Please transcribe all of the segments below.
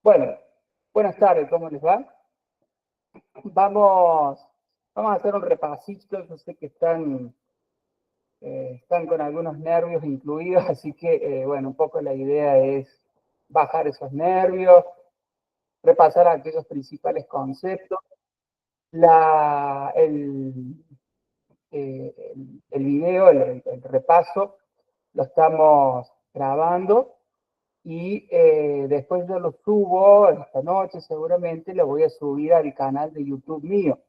Bueno, buenas tardes, ¿cómo les va? Vamos, vamos a hacer un repasito. Yo sé que están con algunos nervios incluidos, así que, bueno, un poco la idea es bajar esos nervios, repasar aquellos principales conceptos. La, el video, el repaso, lo estamos grabando y después yo lo subo esta noche seguramente, lo voy a subir al canal de YouTube mío,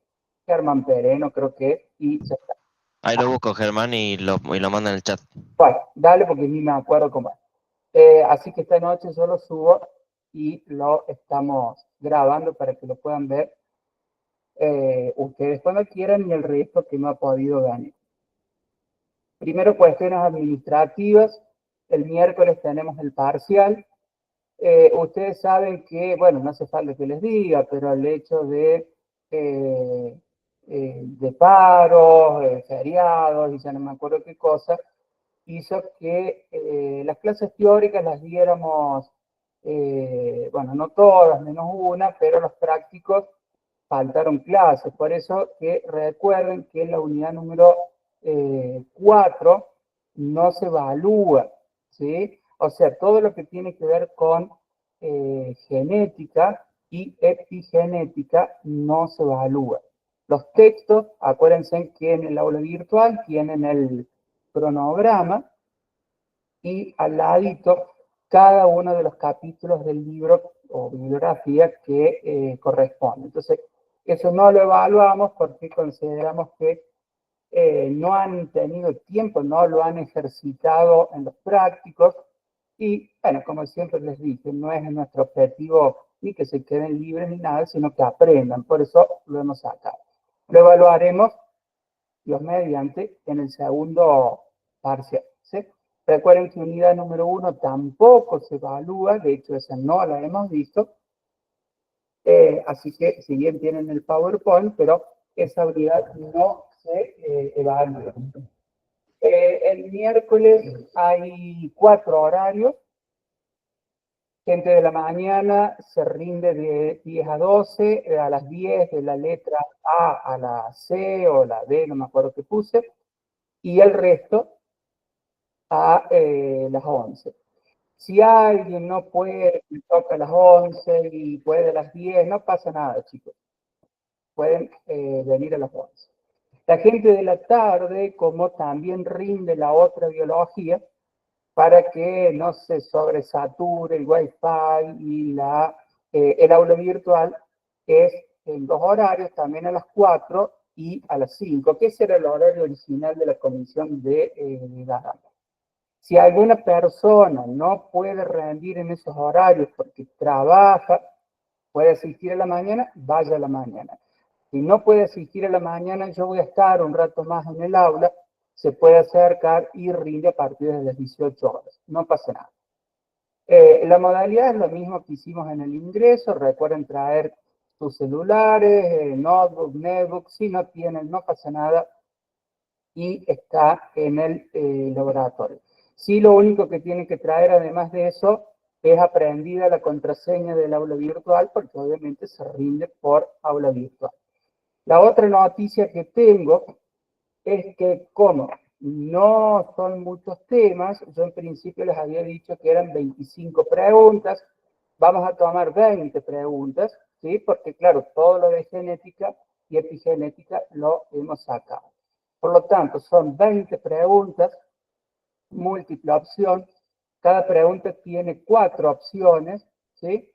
Germán Pereno creo que, y ya está. Ahí lo busco, Germán, y lo mando en el chat. Bueno, dale porque ni me acuerdo cómo es. Así que esta noche yo lo subo y lo estamos grabando para que lo puedan ver ustedes cuando quieran y el resto que no ha podido venir. Primero, cuestiones administrativas. El miércoles tenemos el parcial. Ustedes saben que, bueno, no hace falta que les diga, pero el hecho de paros, feriados y ya no me acuerdo qué cosa, hizo que las clases teóricas las diéramos, bueno, no todas, menos una, pero los prácticos faltaron clases. Por eso que recuerden que la unidad número 4 no se evalúa, ¿sí? O sea, todo lo que tiene que ver con genética y epigenética no se evalúa. Los textos, acuérdense que en el aula virtual tienen el cronograma y al ladito cada uno de los capítulos del libro o bibliografía que corresponde. Entonces, eso no lo evaluamos porque consideramos que no han tenido tiempo, no lo han ejercitado en los prácticos y, bueno, como siempre les dije, no es nuestro objetivo ni que se queden libres ni nada, sino que aprendan, por eso lo hemos sacado. Lo evaluaremos, Dios mediante, en el segundo parcial, ¿sí? Recuerden que unidad número 1 tampoco se evalúa, de hecho esa no la hemos visto, así que si bien tienen el PowerPoint, pero esa unidad no se evalúa. El miércoles hay 4 horarios. Gente de la mañana se rinde de 10 a 12, a las 10 de la letra A la C o la D, no me acuerdo qué puse, y el resto a las 11. Si alguien no puede, toca a las 11 y puede a las 10, no pasa nada, chicos. Pueden venir a las 11. La gente de la tarde, como también rinde la otra biología, para que no se sobresature el Wi-Fi y el aula virtual, es en 2 horarios, también a las 4 y a las 5, que ese era el horario original de la comisión de Garamba. Si alguna persona no puede rendir en esos horarios porque trabaja, puede asistir a la mañana, vaya a la mañana. Si no puede asistir a la mañana, yo voy a estar un rato más en el aula, se puede acercar y rinde a partir de las 18 horas. No pasa nada. La modalidad es lo mismo que hicimos en el ingreso. Recuerden traer sus celulares, notebook, netbook. Si no tienen, no pasa nada. Y está en el laboratorio. Sí, lo único que tienen que traer, además de eso, es aprendida la contraseña del aula virtual, porque obviamente se rinde por aula virtual. La otra noticia que tengo es que como no son muchos temas, yo en principio les había dicho que eran 25 preguntas, vamos a tomar 20 preguntas, ¿sí? Porque claro, todo lo de genética y epigenética lo hemos sacado. Por lo tanto, son 20 preguntas, múltiple opción, cada pregunta tiene 4 opciones, ¿sí?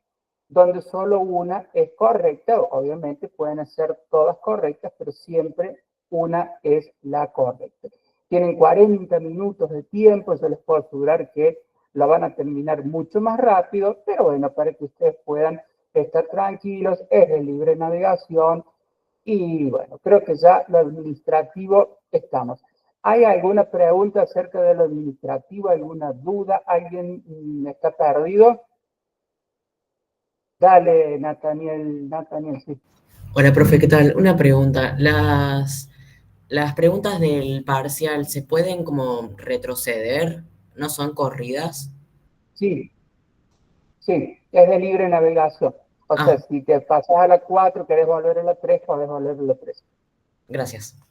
Donde solo una es correcta, obviamente pueden ser todas correctas, pero siempre una es la correcta. Tienen 40 minutos de tiempo, yo les puedo asegurar que lo van a terminar mucho más rápido, pero bueno, para que ustedes puedan estar tranquilos, es de libre navegación y bueno, creo que ya lo administrativo estamos. ¿Hay alguna pregunta acerca de lo administrativo? ¿Alguna duda? ¿Alguien está perdido? Dale, Nathaniel, sí. Hola, profe, ¿qué tal? Una pregunta. Las preguntas del parcial se pueden como retroceder, no son corridas. Sí, Sí, es de libre navegación. O sea, si te pasas a la 4, querés volver a la 3, podés volver a la 3. Gracias.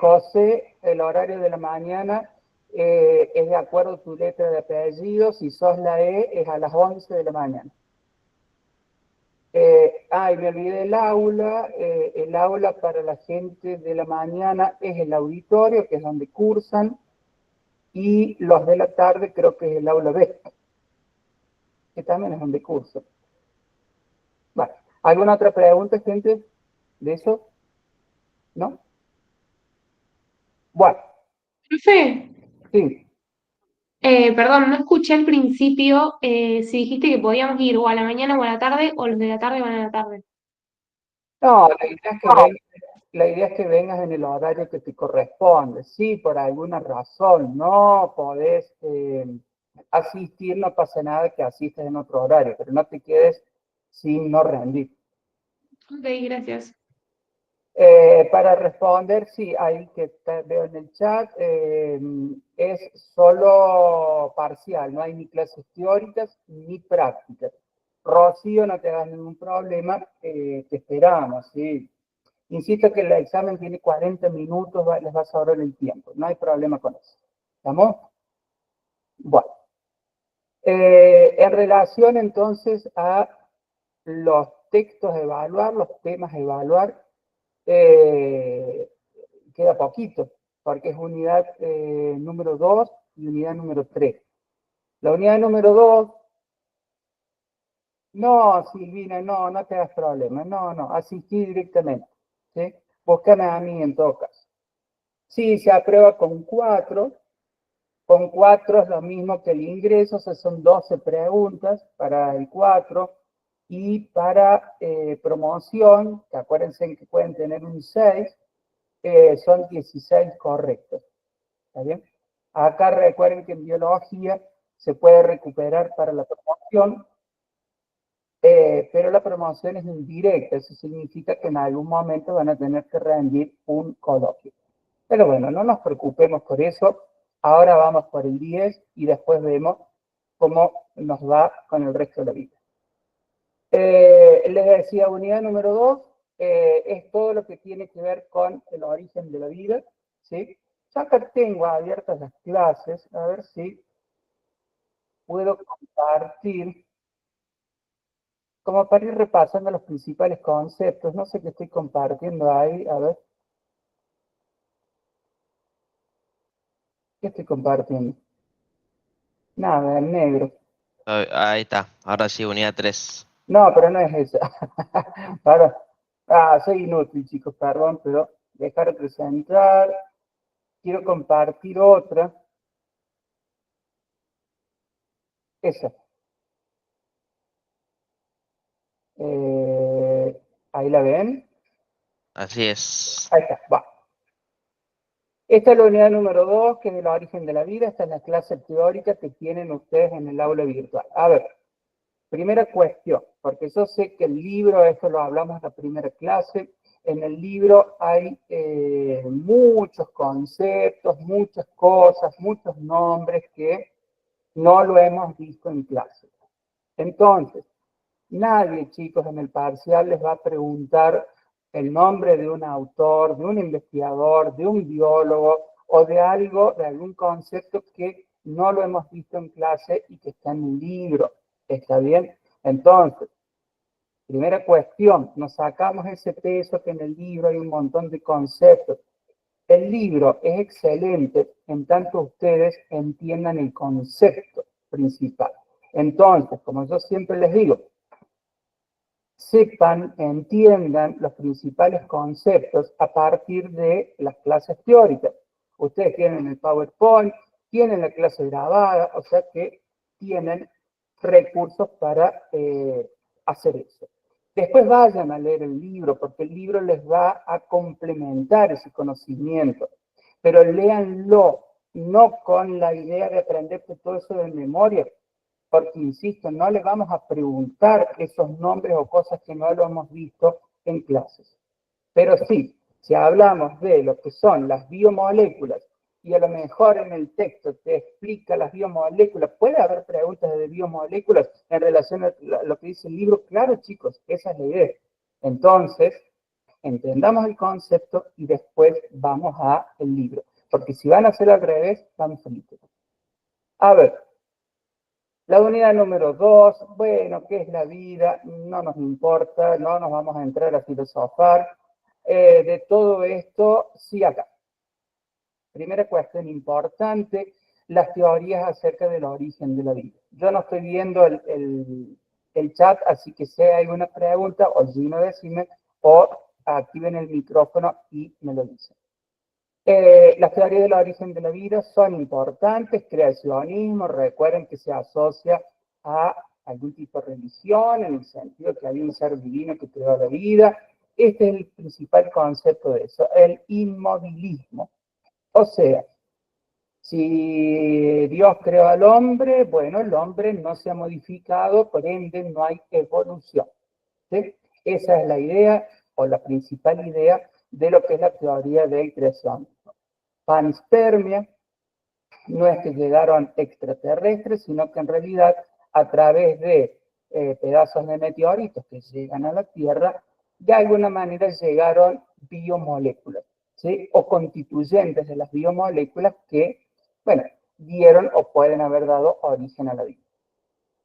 José, el horario de la mañana es de acuerdo a tu letra de apellido. Si sos la E, es a las 11 de la mañana. Y me olvidé del aula. El aula para la gente de la mañana es el auditorio, que es donde cursan, y los de la tarde creo que es el aula B, que también es donde cursan. Vale. ¿Alguna otra pregunta, gente, de eso? ¿No? Bueno, Profe, sí. perdón, no escuché al principio si dijiste que podíamos ir o a la mañana o a la tarde, o los de la tarde van a la tarde. No, la idea es que vengas en el horario que te corresponde. Si por alguna razón no podés asistir, no pasa nada que asistas en otro horario, pero no te quedes sin no rendir. Ok, gracias. Para responder, sí, ahí que veo en el chat, es solo parcial, no hay ni clases teóricas ni prácticas. Rocío, no te hagas ningún problema, te esperamos, ¿sí? Insisto que el examen tiene 40 minutos, les va a sobrar el tiempo, no hay problema con eso. ¿Estamos? Bueno. En relación entonces a los textos a evaluar, los temas a evaluar, queda poquito, porque es unidad número 2 y unidad número 3. La unidad número 2, no, Silvina, no te hagas problema, no, asistí directamente, ¿sí? Búscame a mí en todo caso. Sí, se aprueba con 4. Con 4 es lo mismo que el ingreso, o sea, son 12 preguntas para el 4. Y para promoción, que acuérdense que pueden tener un 6, son 16 correctos. ¿Está bien? Acá recuerden que en biología se puede recuperar para la promoción, pero la promoción es indirecta. Eso significa que en algún momento van a tener que rendir un coloquio. Pero bueno, no nos preocupemos por eso. Ahora vamos por el 10 y después vemos cómo nos va con el resto de la vida. Les decía, unidad número 2 es todo lo que tiene que ver con el origen de la vida, ¿sí? Ya acá tengo abiertas las clases, a ver si puedo compartir, como para ir repasando los principales conceptos. No sé qué estoy compartiendo ahí, a ver. ¿Qué estoy compartiendo? Nada, en negro. Ahí está, ahora sí, unidad 3. No, pero no es esa. Soy inútil, chicos, perdón, pero dejar de presentar. Quiero compartir otra. Esa. ¿Ahí la ven? Así es. Ahí está, va. Esta es la unidad número 2, que es el origen de la vida. Esta es la clase teórica que tienen ustedes en el aula virtual. A ver, primera cuestión, porque yo sé que el libro, esto lo hablamos en la primera clase, en el libro hay muchos conceptos, muchas cosas, muchos nombres que no lo hemos visto en clase. Entonces, nadie, chicos, en el parcial les va a preguntar el nombre de un autor, de un investigador, de un biólogo o de algo, de algún concepto que no lo hemos visto en clase y que está en un libro. ¿Está bien? Entonces, primera cuestión, nos sacamos ese peso que en el libro hay un montón de conceptos. El libro es excelente en tanto ustedes entiendan el concepto principal. Entonces, como yo siempre les digo, sepan, entiendan los principales conceptos a partir de las clases teóricas. Ustedes tienen el PowerPoint, tienen la clase grabada, o sea que tienen recursos para hacer eso. Después vayan a leer el libro, porque el libro les va a complementar ese conocimiento. Pero léanlo, no con la idea de aprenderte todo eso de memoria, porque, insisto, no le vamos a preguntar esos nombres o cosas que no lo hemos visto en clases. Pero sí, si hablamos de lo que son las biomoléculas y a lo mejor en el texto te explica las biomoléculas, puede haber preguntas de biomoléculas en relación a lo que dice el libro. Claro, chicos, esa es la idea. Entonces, entendamos el concepto y después vamos al libro. Porque si van a hacer al revés, están fritos. A ver, la unidad número 2, bueno, ¿qué es la vida? No nos importa, no nos vamos a entrar a filosofar. De todo esto, sí acá. Primera cuestión importante, las teorías acerca del origen de la vida. Yo no estoy viendo el chat, así que si hay una pregunta, o Gino decime, o activen el micrófono y me lo dicen. Las teorías del origen de la vida son importantes. Creacionismo, recuerden que se asocia a algún tipo de religión, en el sentido que hay un ser divino que creó la vida. Este es el principal concepto de eso, el inmovilismo. O sea, si Dios creó al hombre, bueno, el hombre no se ha modificado, por ende no hay evolución. ¿Sí? Esa es la idea, o la principal idea, de lo que es la teoría del creacionismo. Panspermia no es que llegaron extraterrestres, sino que en realidad a través de pedazos de meteoritos que llegan a la Tierra, de alguna manera llegaron biomoléculas, ¿sí? O constituyentes de las biomoléculas que, bueno, dieron o pueden haber dado origen a la vida.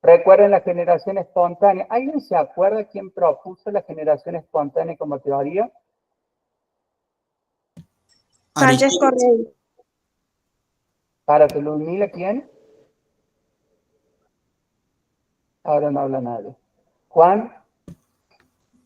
Recuerden la generación espontánea. ¿Alguien se acuerda quién propuso la generación espontánea como teoría? Francesco Rey. ¿Para que lo humile quién? Ahora no habla nadie. Juan.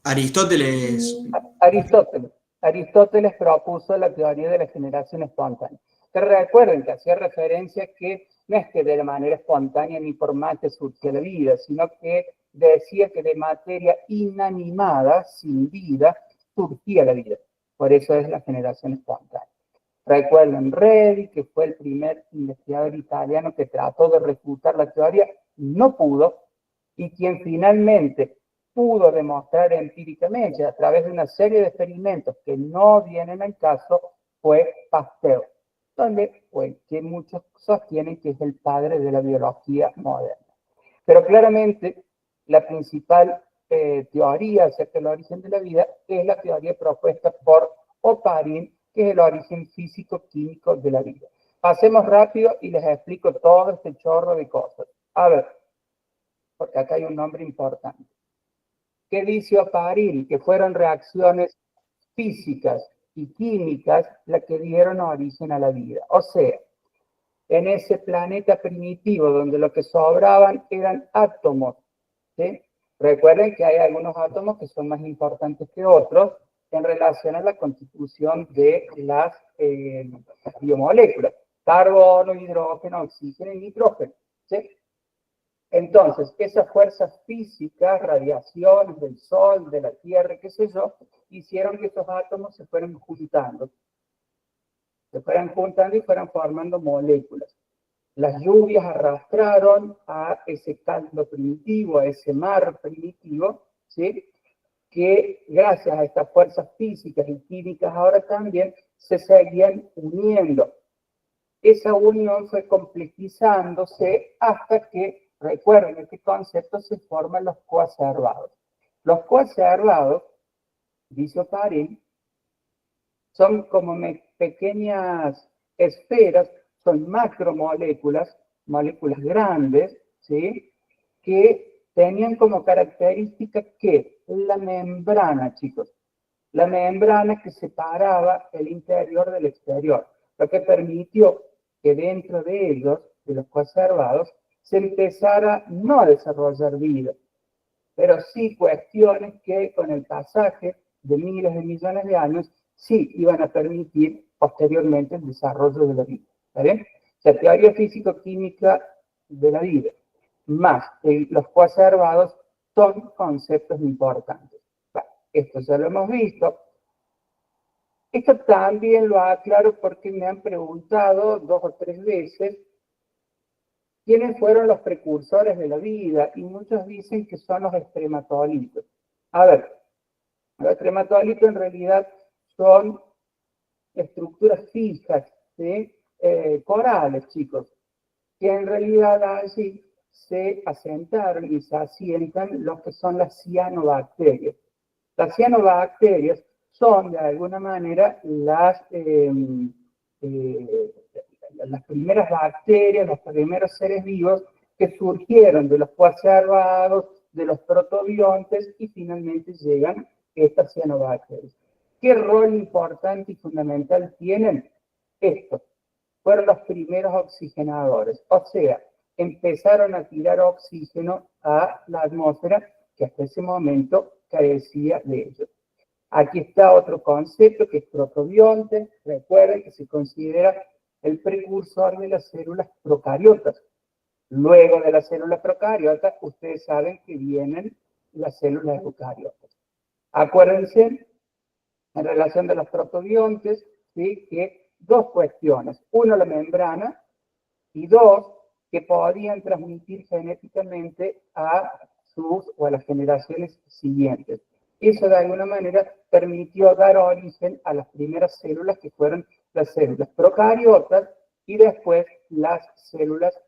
Aristóteles. Aristóteles. Aristóteles propuso la teoría de la generación espontánea. Que recuerden que hacía referencia que no es que de manera espontánea ni por mate surgía la vida, sino que decía que de materia inanimada, sin vida, surgía la vida. Por eso es la generación espontánea. Recuerden, Redi, que fue el primer investigador italiano que trató de refutar la teoría, no pudo, y quien finalmente pudo demostrar empíricamente a través de una serie de experimentos que no vienen al caso fue Pasteur, donde fue que muchos sostienen que es el padre de la biología moderna. Pero claramente la principal teoría acerca del origen de la vida es la teoría propuesta por Oparin, que es el origen físico-químico de la vida. Pasemos rápido y les explico todo este chorro de cosas. A ver, porque acá hay un nombre importante. ¿Qué dice Oparin? Que fueron reacciones físicas y químicas las que dieron origen a la vida. O sea, en ese planeta primitivo donde lo que sobraban eran átomos, ¿sí? Recuerden que hay algunos átomos que son más importantes que otros en relación a la constitución de las biomoléculas. Carbono, hidrógeno, oxígeno y nitrógeno, ¿sí? Entonces, esas fuerzas físicas, radiaciones del Sol, de la Tierra, qué sé yo, hicieron que estos átomos se fueran juntando. Se fueran juntando y fueran formando moléculas. Las lluvias arrastraron a ese caldo primitivo, a ese mar primitivo, ¿sí? Que gracias a estas fuerzas físicas y químicas ahora también se seguían uniendo. Esa unión fue complejizándose hasta que, recuerden este concepto, se forman los coacervados. Los coacervados, dice Oparin, son como pequeñas esferas, son macromoléculas, moléculas grandes, ¿sí? Que tenían como característica que la membrana, chicos, la membrana que separaba el interior del exterior, lo que permitió que dentro de ellos, de los coacervados, se empezara no a desarrollar vida, pero sí cuestiones que con el pasaje de miles de millones de años sí iban a permitir posteriormente el desarrollo de la vida. ¿Está bien? La teoría físico-química de la vida más los coacervados son conceptos importantes. Bueno, esto ya lo hemos visto. Esto también lo aclaro porque me han preguntado 2 o 3 veces quiénes fueron los precursores de la vida, y muchos dicen que son los estrematolitos. A ver, los estrematolitos en realidad son estructuras fijas, ¿sí? corales, chicos, que en realidad allí se asentaron y se asientan lo que son las cianobacterias. Las cianobacterias son, de alguna manera, las primeras bacterias, los primeros seres vivos que surgieron de los coacervados, de los protobiontes y finalmente llegan estas cianobacterias. ¿Qué rol importante y fundamental tienen? Estos fueron los primeros oxigenadores, o sea, empezaron a tirar oxígeno a la atmósfera que hasta ese momento carecía de ello. Aquí está otro concepto que es protobionte. Recuerden que se considera el precursor de las células procariotas. Luego de las células procariotas, ustedes saben que vienen las células eucariotas. Acuérdense, en relación de los protobiontes, ¿sí?, que dos cuestiones. Uno, la membrana, y dos, que podían transmitir genéticamente a las generaciones siguientes. Eso de alguna manera permitió dar origen a las primeras células que fueron las células procariotas y después las células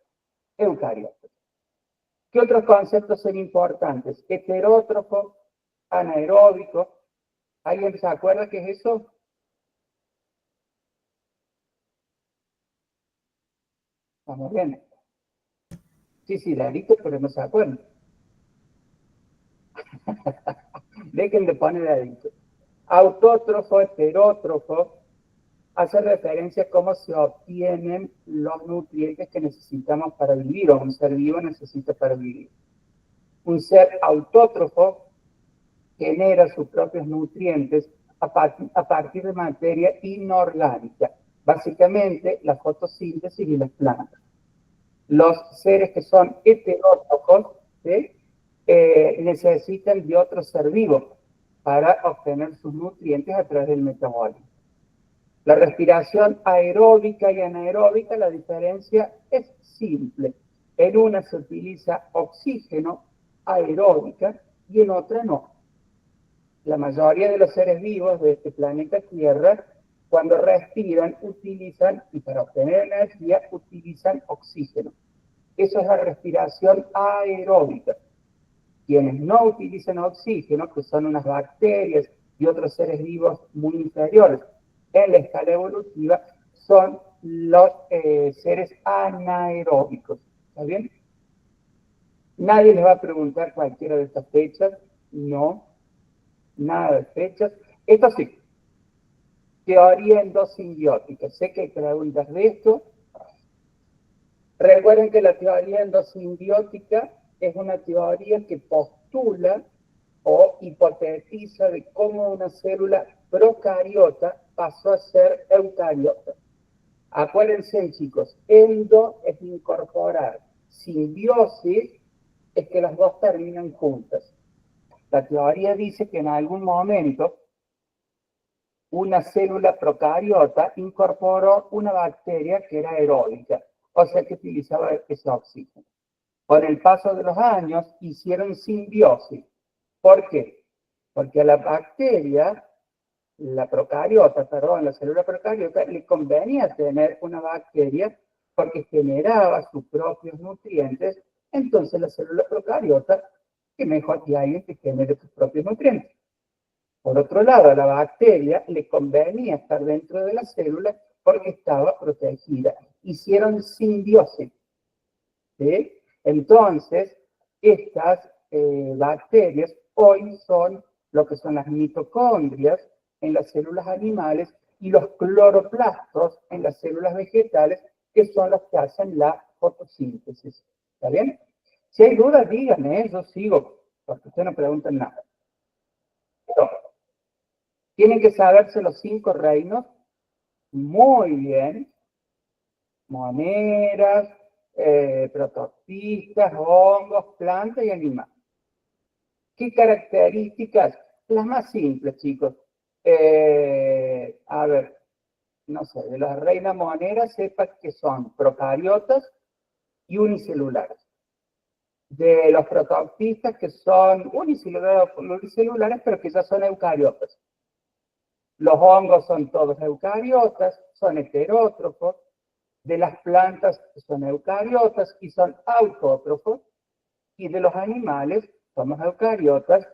eucariotas. ¿Qué otros conceptos son importantes? Heterótrofo, anaeróbico. ¿Alguien se acuerda qué es eso? Vamos bien. Sí, Larito, pero no se acuerdan. Dejen de poner adicto. Autótrofo, heterótrofo, hace referencia a cómo se obtienen los nutrientes que necesitamos para vivir, o un ser vivo necesita para vivir. Un ser autótrofo genera sus propios nutrientes a partir de materia inorgánica, básicamente la fotosíntesis y las plantas. Los seres que son heterótrofos, ¿sí?, necesitan de otro ser vivo para obtener sus nutrientes a través del metabolismo. La respiración aeróbica y anaeróbica, la diferencia es simple. En una se utiliza oxígeno aeróbica y en otra no. La mayoría de los seres vivos de este planeta Tierra, cuando respiran, utilizan, y para obtener energía, utilizan oxígeno. Eso es la respiración aeróbica. Quienes no utilizan oxígeno, que son unas bacterias y otros seres vivos muy inferiores en la escala evolutiva, son los seres anaeróbicos. ¿Está bien? Nadie les va a preguntar cualquiera de estas fechas. No, nada de fechas. Esto sí, teoría endosimbiótica. Sé que hay preguntas de esto. Recuerden que la teoría endosimbiótica es una teoría que postula o hipotetiza de cómo una célula procariota pasó a ser eucariota. Acuérdense, chicos, endo es incorporar, simbiosis es que las dos terminan juntas. La teoría dice que en algún momento una célula procariota incorporó una bacteria que era aeróbica, o sea que utilizaba ese oxígeno. Con el paso de los años hicieron simbiosis. ¿Por qué? Porque a la bacteria, la célula procariota, le convenía tener una bacteria porque generaba sus propios nutrientes. Entonces la célula procariota, que mejor que alguien que genere sus propios nutrientes. Por otro lado, a la bacteria le convenía estar dentro de la célula porque estaba protegida. Hicieron simbiosis. ¿Sí? Entonces, estas bacterias hoy son lo que son las mitocondrias en las células animales y los cloroplastos en las células vegetales, que son los que hacen la fotosíntesis. ¿Está bien? Si hay dudas, díganme, yo sigo, porque ustedes no preguntan nada. Pero, tienen que saberse los 5 reinos muy bien. Moneras, protopistas, hongos, plantas y animales. ¿Qué características? Las más simples, chicos. A ver, no sé, de las reinas moneras sepas que son procariotas y unicelulares. De los protopistas que son unicelulares, pero que ya son eucariotas. Los hongos son todos eucariotas, son heterótrofos. de las plantas que son eucariotas y son autótrofos, y de los animales somos eucariotas,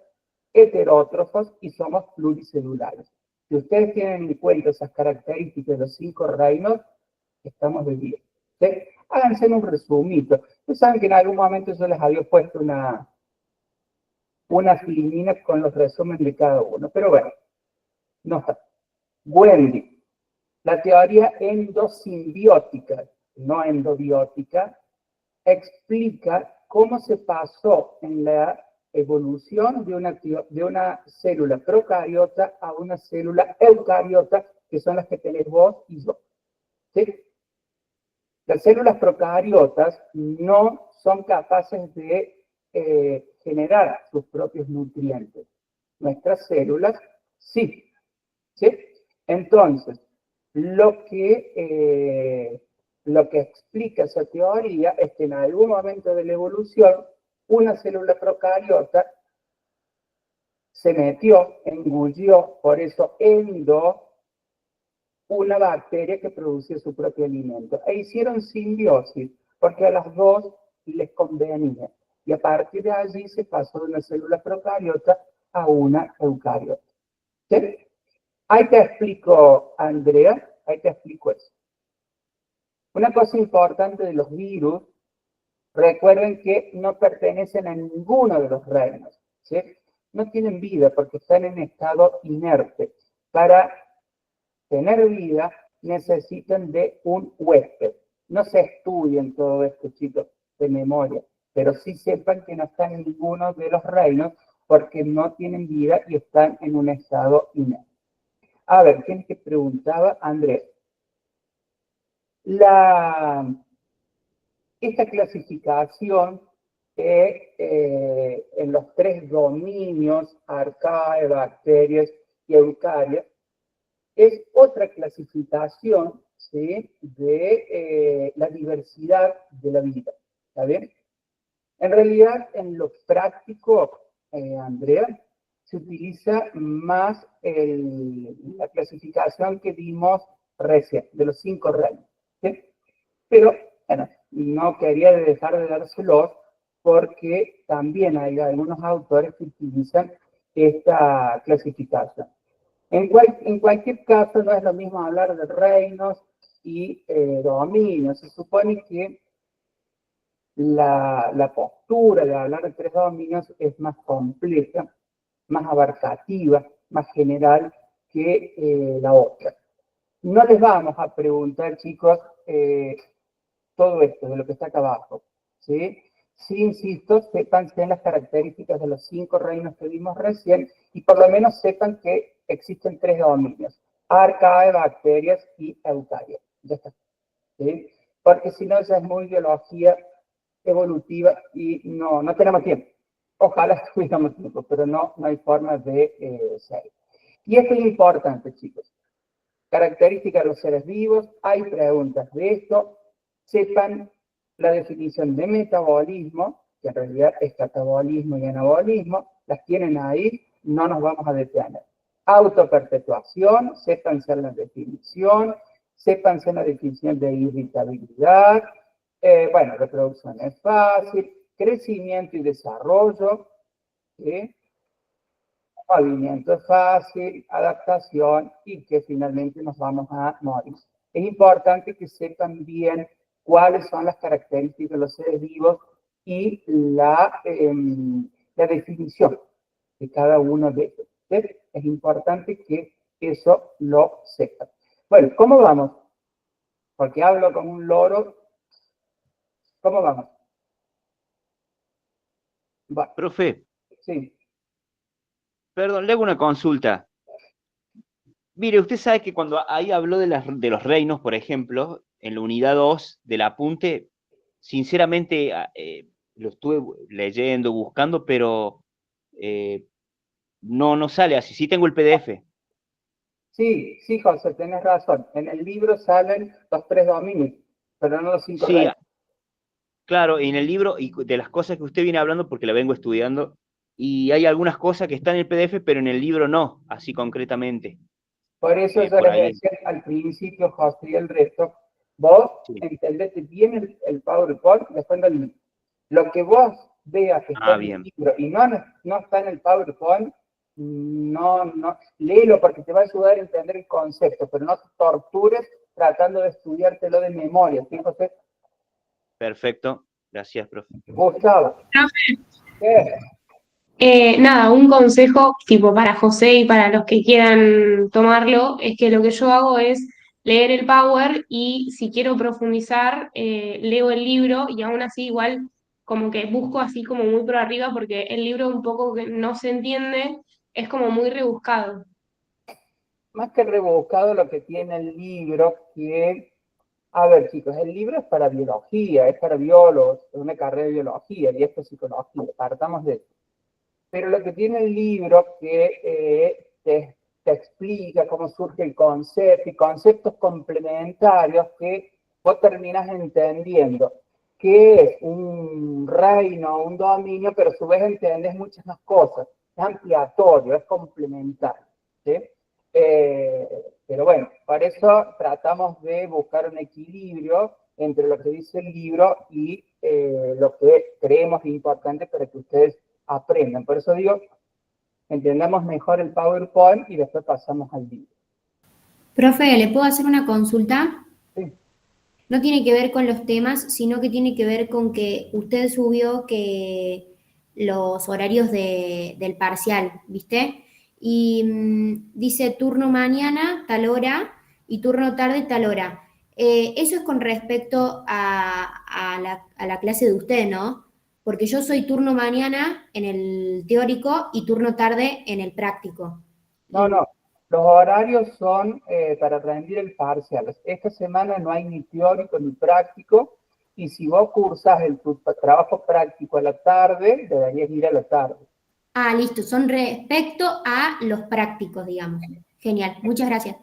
heterótrofos y somos pluricelulares. Si ustedes tienen en cuenta esas características de los 5 reinos, estamos de bien. ¿Sí? Háganse un resumito. Ustedes saben que en algún momento yo les había puesto una filimina con los resúmenes de cada uno, pero bueno, no está. Wendy, la teoría endosimbiótica, no endobiótica, explica cómo se pasó en la evolución de una célula procariota a una célula eucariota, que son las que tenés vos y yo. ¿Sí? Las células procariotas no son capaces de generar sus propios nutrientes. Nuestras células sí. ¿Sí? Entonces, lo que explica esa teoría es que en algún momento de la evolución, una célula procariota se metió, engullió, por eso una bacteria que producía su propio alimento. E hicieron simbiosis, porque a las dos les convenía. Y a partir de allí se pasó de una célula procariota a una eucariota. ¿Sí? Ahí te explico, Andrea, ahí te explico eso. Una cosa importante de los virus, recuerden que no pertenecen a ninguno de los reinos, ¿sí? No tienen vida porque están en estado inerte. Para tener vida necesitan de un huésped. No se estudien todo esto, chicos, de memoria, pero sí sepan que no están en ninguno de los reinos porque no tienen vida y están en un estado inerte. A ver, ¿quién es que preguntaba? Andrés. Esta clasificación en los 3 dominios, arcae, bacterias y eucarias, es otra clasificación, ¿sí?, de la diversidad de la vida. ¿Está bien? En realidad, en lo práctico, Andrea, se utiliza más la clasificación que vimos recién, de los 5 reinos. ¿Sí? Pero, bueno, no quería dejar de dárselos porque también hay algunos autores que utilizan esta clasificación. En cualquier caso, no es lo mismo hablar de reinos y dominios. Se supone que la postura de hablar de 3 dominios es más compleja, más abarcativa, más general que la otra. No les vamos a preguntar, chicos, todo esto de lo que está acá abajo, ¿sí? Sí, insisto, sepan las características de los 5 reinos que vimos recién y por lo menos sepan que existen 3 dominios: arcae, bacterias y eucarias. Ya está. ¿Sí? Porque si no, ya es muy biología evolutiva y no tenemos tiempo. Ojalá tuviéramos tiempo, pero no hay forma de ser. Y esto es importante, chicos. Características de los seres vivos, hay preguntas de esto. Sepan la definición de metabolismo, que en realidad es catabolismo y anabolismo, las tienen ahí, no nos vamos a detener. Autoperpetuación, sépanse la definición, sépanse la definición de irritabilidad, bueno, reproducción es fácil, crecimiento y desarrollo, ¿sí? Movimiento es fácil, adaptación y que finalmente nos vamos a morir. Es importante que sepan bien cuáles son las características de los seres vivos y la definición de cada uno de ellos. ¿Sí? Es importante que eso lo sepan. Bueno, ¿cómo vamos? Porque hablo como un loro. ¿Cómo vamos? Va. Profe, Sí. perdón, le hago una consulta. Mire, usted sabe que cuando ahí habló de los reinos, por ejemplo, en la unidad 2 del apunte, sinceramente lo estuve leyendo, buscando, pero no sale así. Sí tengo el PDF. Sí, José, tenés razón. En el libro salen los 3 dominios, pero no los 5 Sí, reinos. claro, en el libro y de las cosas que usted viene hablando, porque la vengo estudiando, y hay algunas cosas que están en el PDF, pero en el libro no, así concretamente. Por eso yo Por les ahí. decía al principio, José, y el resto, Vos Sí. entendete bien el PowerPoint, después lo que vos veas que está en el Bien. libro y no está en el PowerPoint, no, léelo porque te va a ayudar a entender el concepto, pero no te tortures tratando de estudiártelo de memoria, ¿sí, José? Perfecto. Gracias, profe. Gustavo. ¿Qué? Nada, un consejo tipo para José y para los que quieran tomarlo, es que lo que yo hago es leer el Power y si quiero profundizar, leo el libro y aún así igual como que busco así como muy por arriba porque el libro un poco que no se entiende, es como muy rebuscado. Más que rebuscado lo que tiene el libro, a ver, chicos, el libro es para biología, es para biólogos, es una carrera de biología y esto es psicología, partamos de eso. Pero lo que tiene el libro que te explica cómo surge el concepto y conceptos complementarios que vos terminas entendiendo qué es un reino, un dominio, pero a su vez entendés muchas más cosas. Es ampliatorio, es complementario. ¿Sí? Pero bueno, para eso tratamos de buscar un equilibrio entre lo que dice el libro y lo que creemos importante para que ustedes aprendan. Por eso digo, entendamos mejor el PowerPoint y después pasamos al libro. Profe, ¿le puedo hacer una consulta? Sí. No tiene que ver con los temas, sino que tiene que ver con que usted subió que los horarios del parcial, ¿viste? Y dice turno mañana, tal hora, y turno tarde, tal hora. Eso es con respecto a la clase de usted, ¿no? Porque yo soy turno mañana en el teórico y turno tarde en el práctico. No, no. Los horarios son para rendir el parcial. Esta semana no hay ni teórico ni práctico, y si vos cursas tu trabajo práctico a la tarde, deberías ir a la tarde. Ah, listo, son respecto a los prácticos, digamos. Genial, muchas gracias.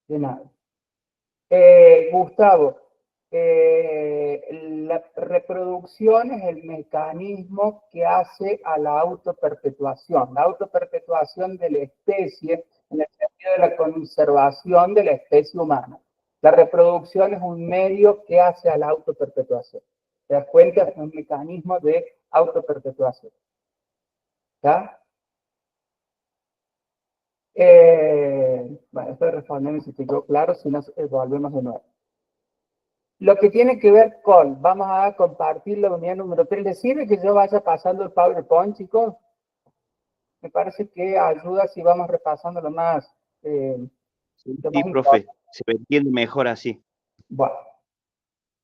De nada. Gustavo, la reproducción es el mecanismo que hace a la autoperpetuación de la especie en el sentido de la conservación de la especie humana. La reproducción es un medio que hace a la autoperpetuación. ¿Te das cuenta? Es un mecanismo de autoperpetuación. ¿Está? Bueno, estoy respondiendo si quedó claro, si no, volvemos de nuevo. Lo que tiene que ver con, vamos a compartir la unidad número 3. ¿Les sirve que yo vaya pasando el PowerPoint, chicos? Me parece que ayuda si vamos repasando lo más. Sí, profe, se me entiende mejor así. Bueno,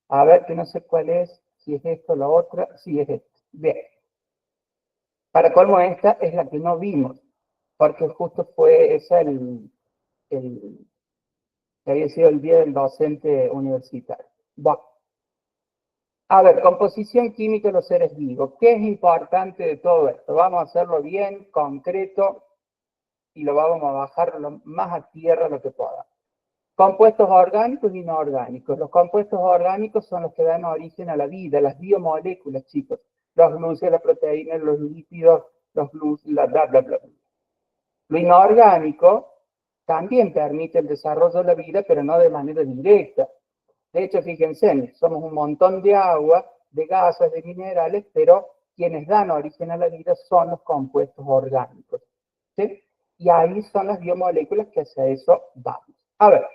a ver, que no sé cuál es, si es esto o la otra. Sí, es esto. Bien. Para colmo, esta es la que no vimos, porque justo fue esa que había sido el día del docente universitario. Bueno. A ver, composición química de los seres vivos. ¿Qué es importante de todo esto? Vamos a hacerlo bien, concreto, y lo vamos a bajar lo más a tierra lo que podamos. Compuestos orgánicos y no orgánicos. Los compuestos orgánicos son los que dan origen a la vida, las biomoléculas, chicos. Los glúcidos, las proteínas, los lípidos, los glúcidos, bla, bla, bla. Lo inorgánico también permite el desarrollo de la vida, pero no de manera directa. De hecho, fíjense, somos un montón de agua, de gases, de minerales, pero quienes dan origen a la vida son los compuestos orgánicos. ¿Sí? Y ahí son las biomoléculas que hacia eso vamos. A ver,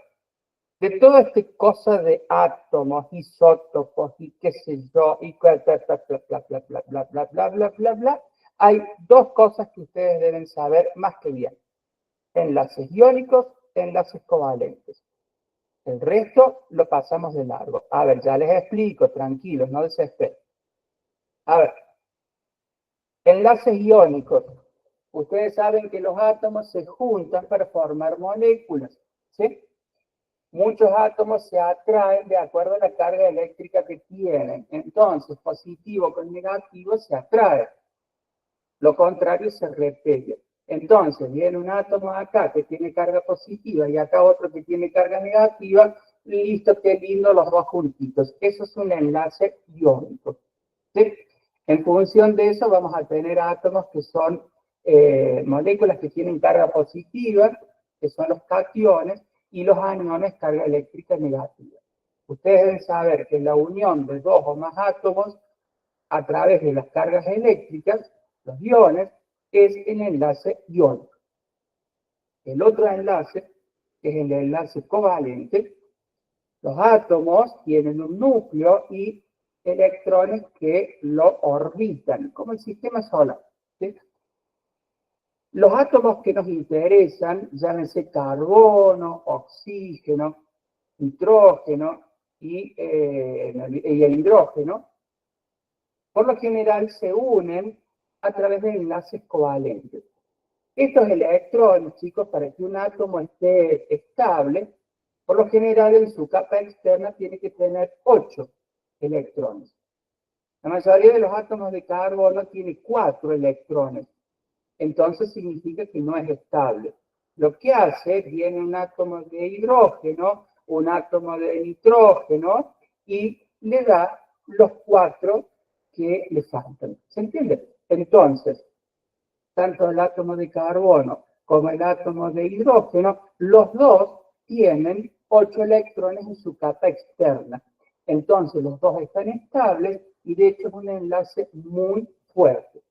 de toda esta cosa de átomos, isótopos y qué sé yo, y bla, bla, bla, bla, bla, bla, bla, bla, bla, bla, bla, bla, bla, hay dos cosas que ustedes deben saber más que bien. Enlaces iónicos, enlaces covalentes. El resto lo pasamos de largo. A ver, ya les explico, tranquilos, no desesperen. A ver, enlaces iónicos. Ustedes saben que los átomos se juntan para formar moléculas, ¿sí? Muchos átomos se atraen de acuerdo a la carga eléctrica que tienen. Entonces, positivo con negativo se atraen. Lo contrario se repele. Entonces, viene un átomo acá que tiene carga positiva y acá otro que tiene carga negativa. Listo, qué lindo, los dos juntitos. Eso es un enlace iónico. ¿Sí? En función de eso vamos a tener átomos que son moléculas que tienen carga positiva, que son los cationes, y los aniones carga eléctrica negativa. Ustedes deben saber que la unión de dos o más átomos a través de las cargas eléctricas, los iones, es el enlace iónico. El otro enlace es el enlace covalente. Los átomos tienen un núcleo y electrones que lo orbitan, como el sistema solar. ¿Sí? Los átomos que nos interesan, llámense carbono, oxígeno, nitrógeno y el hidrógeno, por lo general se unen a través de enlaces covalentes. Estos electrones, chicos, para que un átomo esté estable, por lo general en su capa externa tiene que tener 8 electrones. La mayoría de los átomos de carbono tiene 4 electrones. Entonces significa que no es estable. Lo que hace, viene un átomo de hidrógeno, un átomo de nitrógeno, y le da los 4 que le faltan. ¿Se entiende? Entonces, tanto el átomo de carbono como el átomo de hidrógeno, los dos tienen 8 electrones en su capa externa. Entonces, los dos están estables y de hecho es un enlace muy fuerte.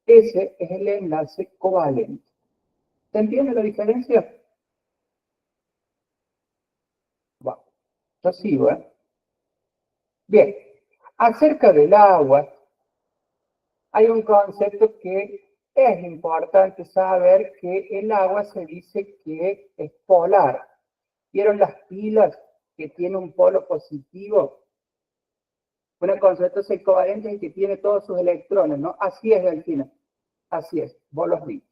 Ese es el enlace covalente. ¿Se entiende la diferencia? Bueno, yo sigo, ¿eh? Bien, acerca del agua, hay un concepto que es importante saber, que el agua se dice que es polar. ¿Vieron las pilas que tiene un polo positivo? Un concepto es el covalente, el que tiene todos sus electrones, ¿no? Así es, Delfina. Así es, vos los viste.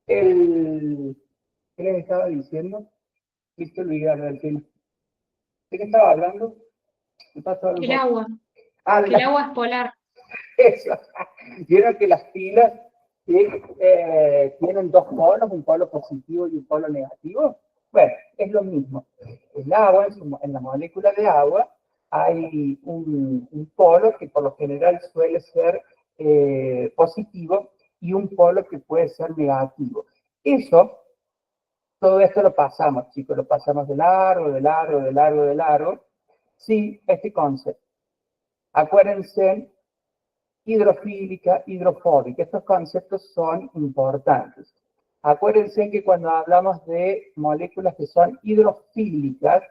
¿Qué les estaba diciendo? ¿Viste olvidar, Delfina? ¿De qué estaba hablando? El agua. Ah, Que el agua es polar. Eso. Vieron que las pilas tienen dos polos, un polo positivo y un polo negativo. Bueno, es lo mismo. El agua, en la molécula de agua, hay un polo que por lo general suele ser positivo y un polo que puede ser negativo. Todo esto lo pasamos, chicos, lo pasamos de largo, de largo, de largo, de largo. Sí, este concepto. Acuérdense, hidrofílica, hidrofóbica. Estos conceptos son importantes. Acuérdense que cuando hablamos de moléculas que son hidrofílicas,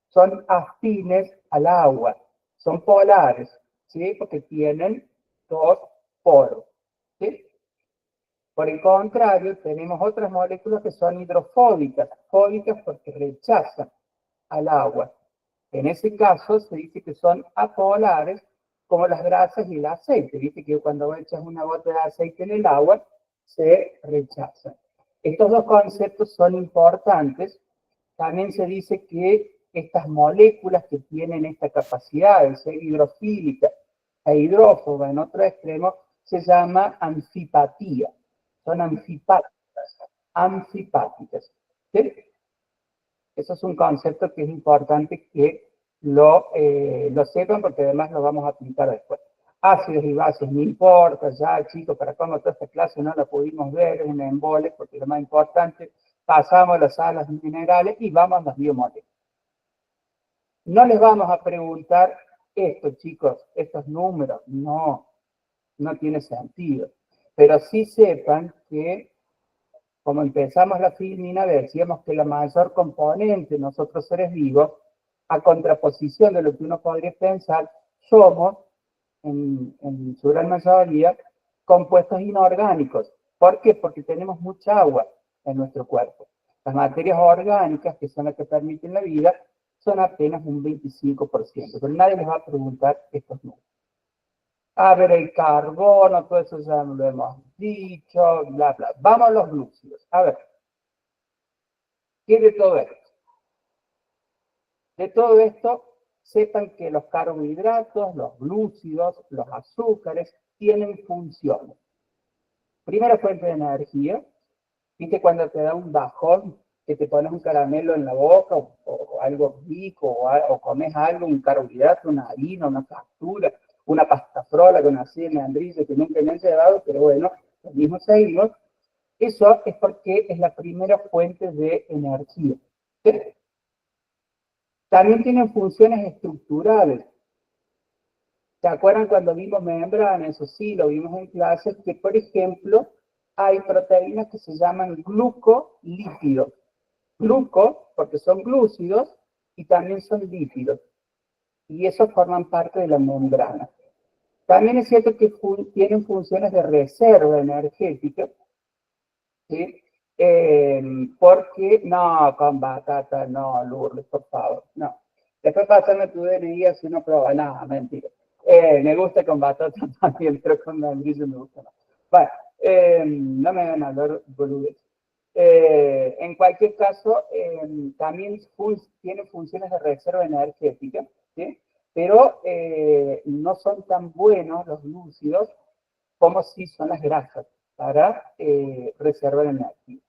son afines al agua, son polares, ¿sí? Porque tienen dos polos, ¿sí? Por el contrario, tenemos otras moléculas que son hidrofóbicas, fóbicas porque rechazan al agua. En ese caso se dice que son apolares, como las grasas y el aceite. Viste que cuando echas una gota de aceite en el agua, se rechaza. Estos dos conceptos son importantes. También se dice que estas moléculas que tienen esta capacidad de ser hidrofílica e hidrófoba en otro extremo, se llama anfipatía. Son anfipáticas. Anfipáticas. ¿Sí? Eso es un concepto que es importante que lo sepan, porque además lo vamos a aplicar después. Ácidos y bases, no importa, ya chicos, para cómo toda esta clase no la pudimos ver, es un embole, porque lo más importante, pasamos las salas minerales y vamos a las biomoléculas. No les vamos a preguntar esto, chicos, estos números, no tiene sentido. Pero sí sepan que, como empezamos la filmina, decíamos que la mayor componente, nosotros seres vivos, a contraposición de lo que uno podría pensar, somos, en su gran mayoría, compuestos inorgánicos. ¿Por qué? Porque tenemos mucha agua en nuestro cuerpo. Las materias orgánicas, que son las que permiten la vida, son apenas un 25%. Pero nadie les va a preguntar estos números. A ver, el carbono, todo eso ya lo hemos dicho, bla, bla. Vamos a los glúcidos. A ver, ¿qué es de todo esto? De todo esto, sepan que los carbohidratos, los glúcidos, los azúcares, tienen funciones. Primera fuente de energía. ¿Viste cuando te da un bajón, que te pones un caramelo en la boca o algo rico o comes algo, un carbohidrato, una harina, una factura, una pasta frola con así de meandrillo que nunca me han llevado, pero bueno, lo mismo seguimos? Eso es porque es la primera fuente de energía. ¿Sí? También tienen funciones estructurales. ¿Se acuerdan cuando vimos membrana? Eso sí, lo vimos en clases, que por ejemplo hay proteínas que se llaman glucolípidos. Gluco, porque son glúcidos, y también son lípidos. Y esos forman parte de la membrana. También es cierto que tienen funciones de reserva energética, ¿sí? Porque, no, con batata, no, Lourdes, por favor, no. Después pásame tu DNI si no prueba, nada, mentira. Me gusta con batata también, pero con membrillo me gusta más. Bueno, no me van a hablar boludez. En cualquier caso, también tiene funciones de reserva energética, ¿sí? Pero no son tan buenos los glúcidos como si son las grasas para reservar energía.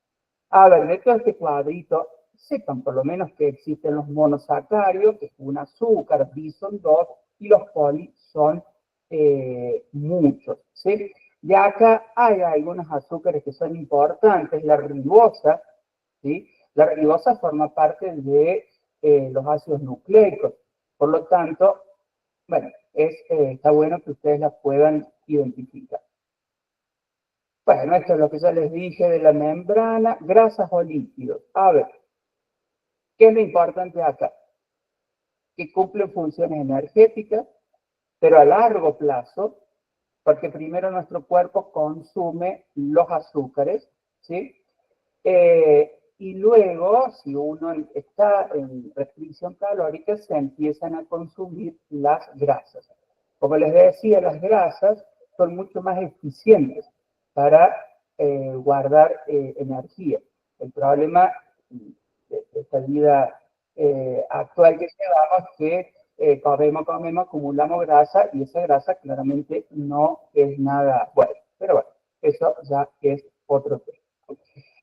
A ver, de todo este cuadrito, sepan por lo menos que existen los monosacáridos, que es un azúcar, bi son dos, y los poli son muchos, ¿sí? Y acá hay algunos azúcares que son importantes, la ribosa, ¿sí? La ribosa forma parte de los ácidos nucleicos, por lo tanto, bueno, está bueno que ustedes las puedan identificar. Bueno, esto es lo que ya les dije de la membrana, grasas o lípidos. A ver, ¿qué es lo importante acá? Que cumplen funciones energéticas, pero a largo plazo, porque primero nuestro cuerpo consume los azúcares, ¿sí? Y luego, si uno está en restricción calórica, se empiezan a consumir las grasas. Como les decía, las grasas son mucho más eficientes para guardar energía. El problema de esta vida actual que llevamos es que comemos, acumulamos grasa y esa grasa claramente no es nada bueno. Pero bueno, eso ya es otro tema.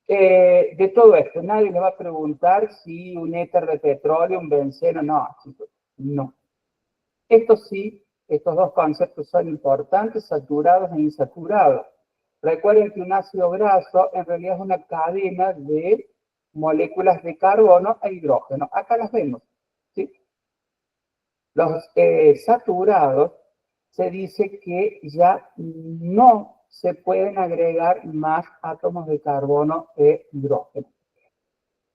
De todo esto, nadie le va a preguntar si un éter de petróleo, un benceno, no, chicos, no. Esto sí, estos dos conceptos son importantes, saturados e insaturados. Recuerden que un ácido graso en realidad es una cadena de moléculas de carbono e hidrógeno. Acá las vemos, ¿sí? Los saturados se dice que ya no se pueden agregar más átomos de carbono e hidrógeno.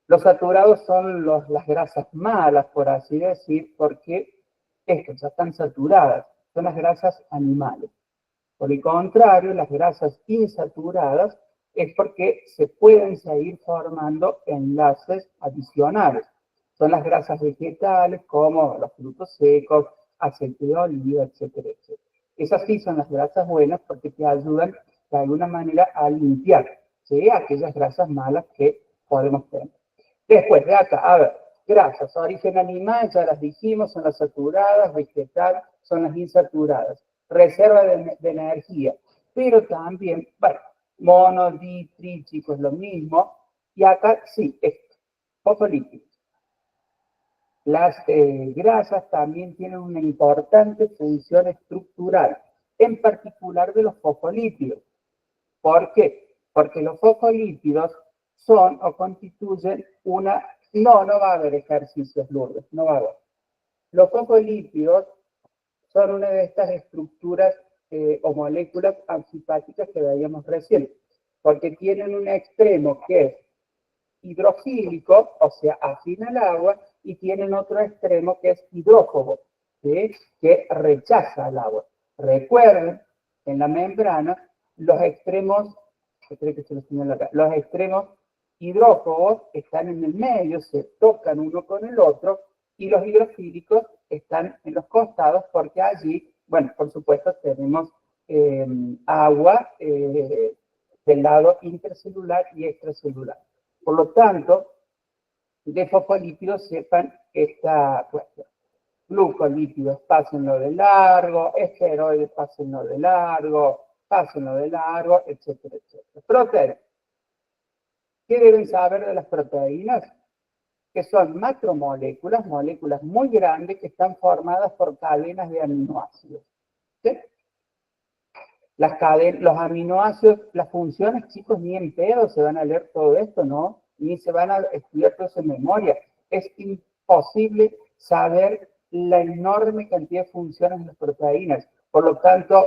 Los saturados son las grasas malas, por así decir, porque estas ya están saturadas, son las grasas animales. Por el contrario, las grasas insaturadas es porque se pueden seguir formando enlaces adicionales. Son las grasas vegetales como los frutos secos, aceite de oliva, etcétera, etcétera. Esas sí son las grasas buenas porque te ayudan de alguna manera a limpiar, ¿sí? Aquellas grasas malas que podemos tener. Después, de acá, a ver, grasas, origen animal, ya las dijimos, son las saturadas, vegetal, son las insaturadas. Reserva de energía, pero también, bueno, mono, di, tri, chicos, lo mismo. Y acá, sí, fosfolípidos. Las grasas también tienen una importante función estructural, en particular de los fosfolípidos. ¿Por qué? Porque los fosfolípidos son o constituyen una... No va a haber ejercicios, Lourdes, no va a haber. Los fosfolípidos son una de estas estructuras o moléculas antifáticas que veíamos recién, porque tienen un extremo que es hidrofílico, o sea, afín al agua, y tienen otro extremo que es hidrófobo, ¿sí? Que rechaza al agua. Recuerden, en la membrana, los extremos, los extremos hidrófobos están en el medio, se tocan uno con el otro, y los hidrofílicos están en los costados porque allí, bueno, por supuesto tenemos agua del lado intercelular y extracelular. Por lo tanto, de fosfolípidos sepan esta cuestión. Glucolípidos, pásenlo de largo, esteroides, pásenlo de largo, etcétera, etcétera. Proteínas. ¿Qué deben saber de las proteínas? Que son macromoléculas, moléculas muy grandes que están formadas por cadenas de aminoácidos. ¿Sí? Los aminoácidos, las funciones, chicos, ni en pedo se van a leer todo esto, ¿no? Ni se van a estudiar todo eso en memoria. Es imposible saber la enorme cantidad de funciones de las proteínas. Por lo tanto,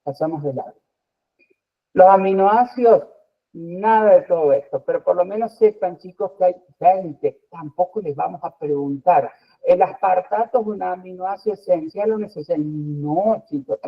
pasamos de lado. Los aminoácidos, nada de todo esto, pero por lo menos sepan, chicos, que hay 20. Tampoco les vamos a preguntar, ¿el aspartato es un aminoácido esencial o no es esencial? No, chicos.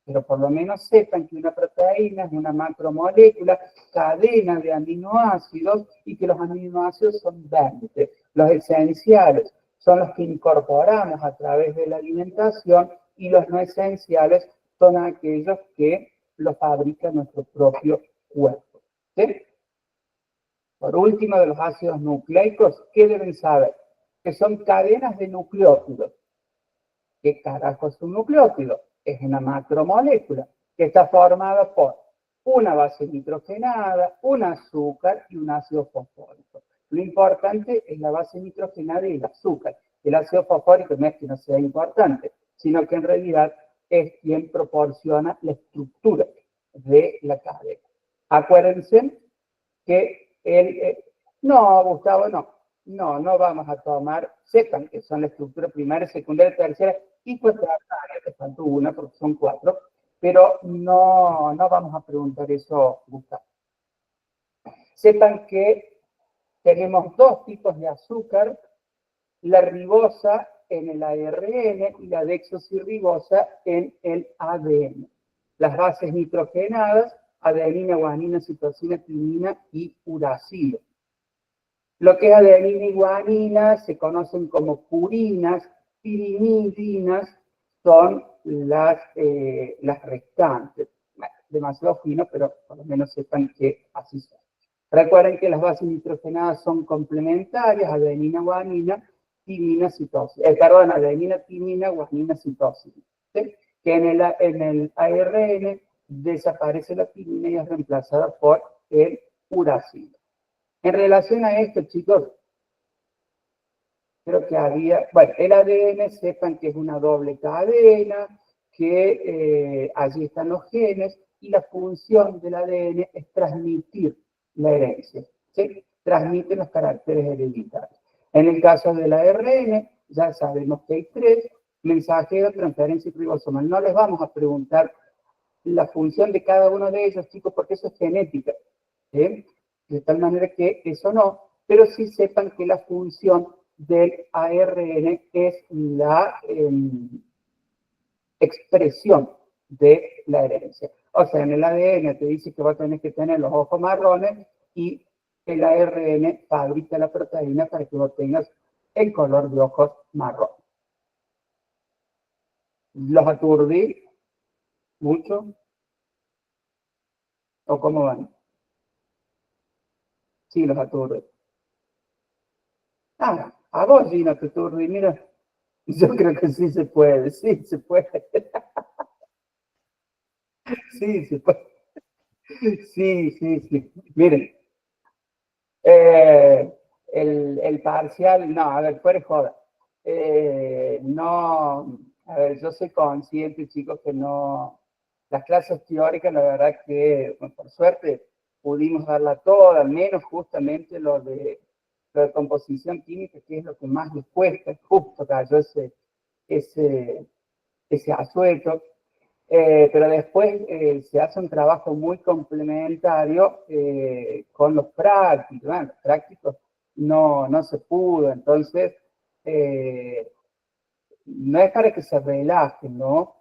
Pero por lo menos sepan que una proteína es una macromolécula, cadena de aminoácidos, y que los aminoácidos son 20. Los esenciales son los que incorporamos a través de la alimentación, y los no esenciales son aquellos que los fabrica nuestro propio cuerpo. ¿Sí? Por último, de los ácidos nucleicos, ¿qué deben saber? Que son cadenas de nucleótidos. ¿Qué carajo es un nucleótido? Es una macromolécula que está formada por una base nitrogenada, un azúcar y un ácido fosfórico. Lo importante es la base nitrogenada y el azúcar. El ácido fosfórico no es que no sea importante, sino que en realidad es quien proporciona la estructura de la cadena. Acuérdense que no, Gustavo, no vamos a tomar, sepan que son la estructura primaria, secundaria, tercera y cuarta, que faltó una porque son 4, pero no vamos a preguntar eso, Gustavo. Sepan que tenemos 2 tipos de azúcar, la ribosa en el ARN y la desoxirribosa en el ADN. Las bases nitrogenadas, adenina, guanina, citosina, timina y uracilo. Lo que es adenina y guanina se conocen como purinas, pirimidinas son las restantes. Bueno, demasiado fino, pero por lo menos sepan que así son. Recuerden que las bases nitrogenadas son complementarias, adenina, guanina, timina, citosina. Adenina, timina, guanina, citosina. ¿Sí? Que en el ARN desaparece la timina y es reemplazada por el uracilo. En relación a esto, chicos, creo que había, bueno, el ADN, sepan que es una doble cadena, que allí están los genes, y la función del ADN es transmitir la herencia, ¿sí? Transmite los caracteres hereditarios. En el caso del ARN, ya sabemos que hay 3, mensajero, transferencia y ribosomal. No les vamos a preguntar la función de cada uno de ellos, chicos, porque eso es genética, ¿sí? De tal manera que eso no, pero sí sepan que la función del ARN es la expresión de la herencia. O sea, en el ADN te dice que va a tener que tener los ojos marrones y el ARN fabrica la proteína para que vos tengas el color de ojos marrón. ¿Los aturdí mucho? ¿O cómo van? Sí, los aturdí. Ah, a vos, Gina, te aturdí, mira. Yo creo que sí se puede, sí se puede. Sí, se puede. Sí. Miren, el parcial, no, a ver, fuera de joda. No, a ver, yo soy consciente, chicos, que no, las clases teóricas, la verdad que, bueno, por suerte, pudimos darla toda, al menos justamente lo de composición química, que es lo que más les cuesta, justo cayó ese asueto. Pero después se hace un trabajo muy complementario con los prácticos. Bueno, los prácticos no se pudo, entonces no es para que se relajen, no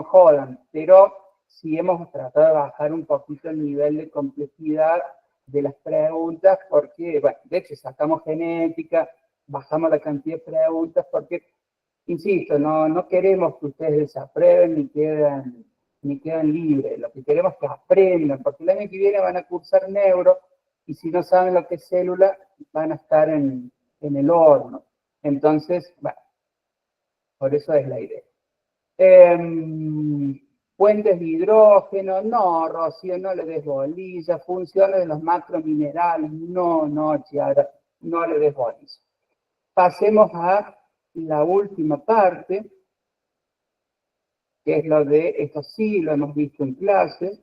jodan, pero sí hemos tratado de bajar un poquito el nivel de complejidad de las preguntas, porque, bueno, de hecho sacamos genética, bajamos la cantidad de preguntas, porque insisto, no queremos que ustedes desaprueben ni quedan libres. Lo que queremos es que aprendan, porque el año que viene van a cursar neuro y si no saben lo que es célula, van a estar en el horno. Entonces, bueno, por eso es la idea. Puentes de hidrógeno, no, Rocío, no le des bolilla. Funciones de los macrominerales, no, Chiara, no le des bolilla. Pasemos a la última parte, que es lo de, esto sí lo hemos visto en clase.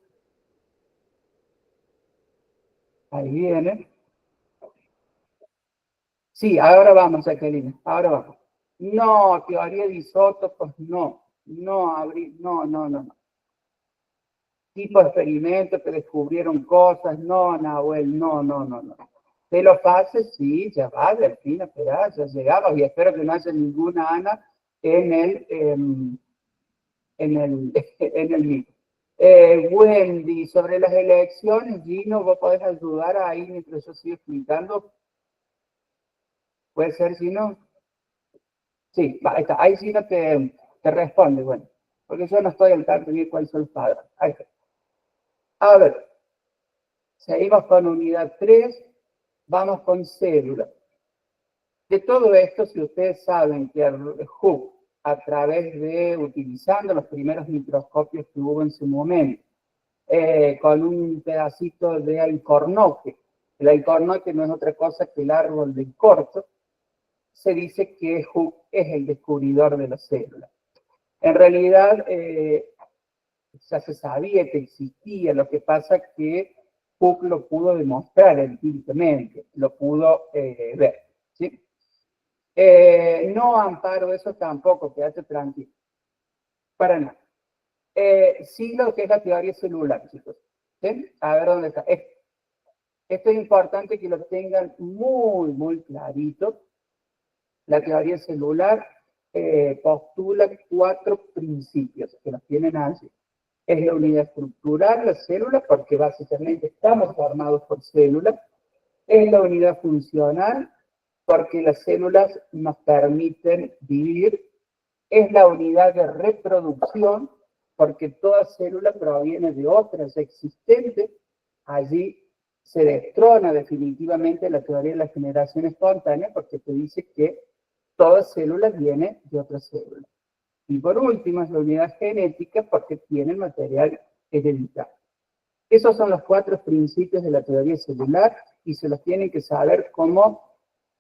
Ahí viene. Sí, ahora vamos, Jacqueline, ahora vamos. No, teoría de isótopos, no. No. Tipo de experimentos que descubrieron cosas, no, Nahuel, no. De los fases, sí, ya va, Delfina, espera, ya llegamos y espero que no haya ninguna Ana en el micro. Wendy, sobre las elecciones, Gino, ¿vos podés ayudar ahí mientras yo sigo explicando? ¿Puede ser, Gino? Sí, va, ahí está. Ahí Gino te responde, bueno, porque yo no estoy al tanto de cuáles son los padres. Ahí está. A ver, seguimos con unidad 3, vamos con célula. De todo esto, si ustedes saben que Hooke, a través de, utilizando los primeros microscopios que hubo en su momento, con un pedacito de alcornoque, el alcornoque no es otra cosa que el árbol del corcho, se dice que Hooke es el descubridor de la célula. En realidad, ya se sabía que existía, lo que pasa que Hooke lo pudo demostrar empíricamente, lo pudo ver, ¿sí? No amparo eso tampoco, quédate tranquilo, para nada. Sí lo que es la teoría celular, chicos, ¿sí? A ver dónde está. Esto es importante que lo tengan muy clarito. La teoría celular postula 4 principios que los tienen allí. Es la unidad estructural, la célula, porque básicamente estamos formados por células. Es la unidad funcional, porque las células nos permiten vivir. Es la unidad de reproducción, porque toda célula proviene de otras existentes. Allí se destrona definitivamente la teoría de la generación espontánea, porque te dice que toda célula viene de otra célula. Y por último es la unidad genética, porque tiene material hereditario. Esos son los 4 principios de la teoría celular y se los tienen que saber como,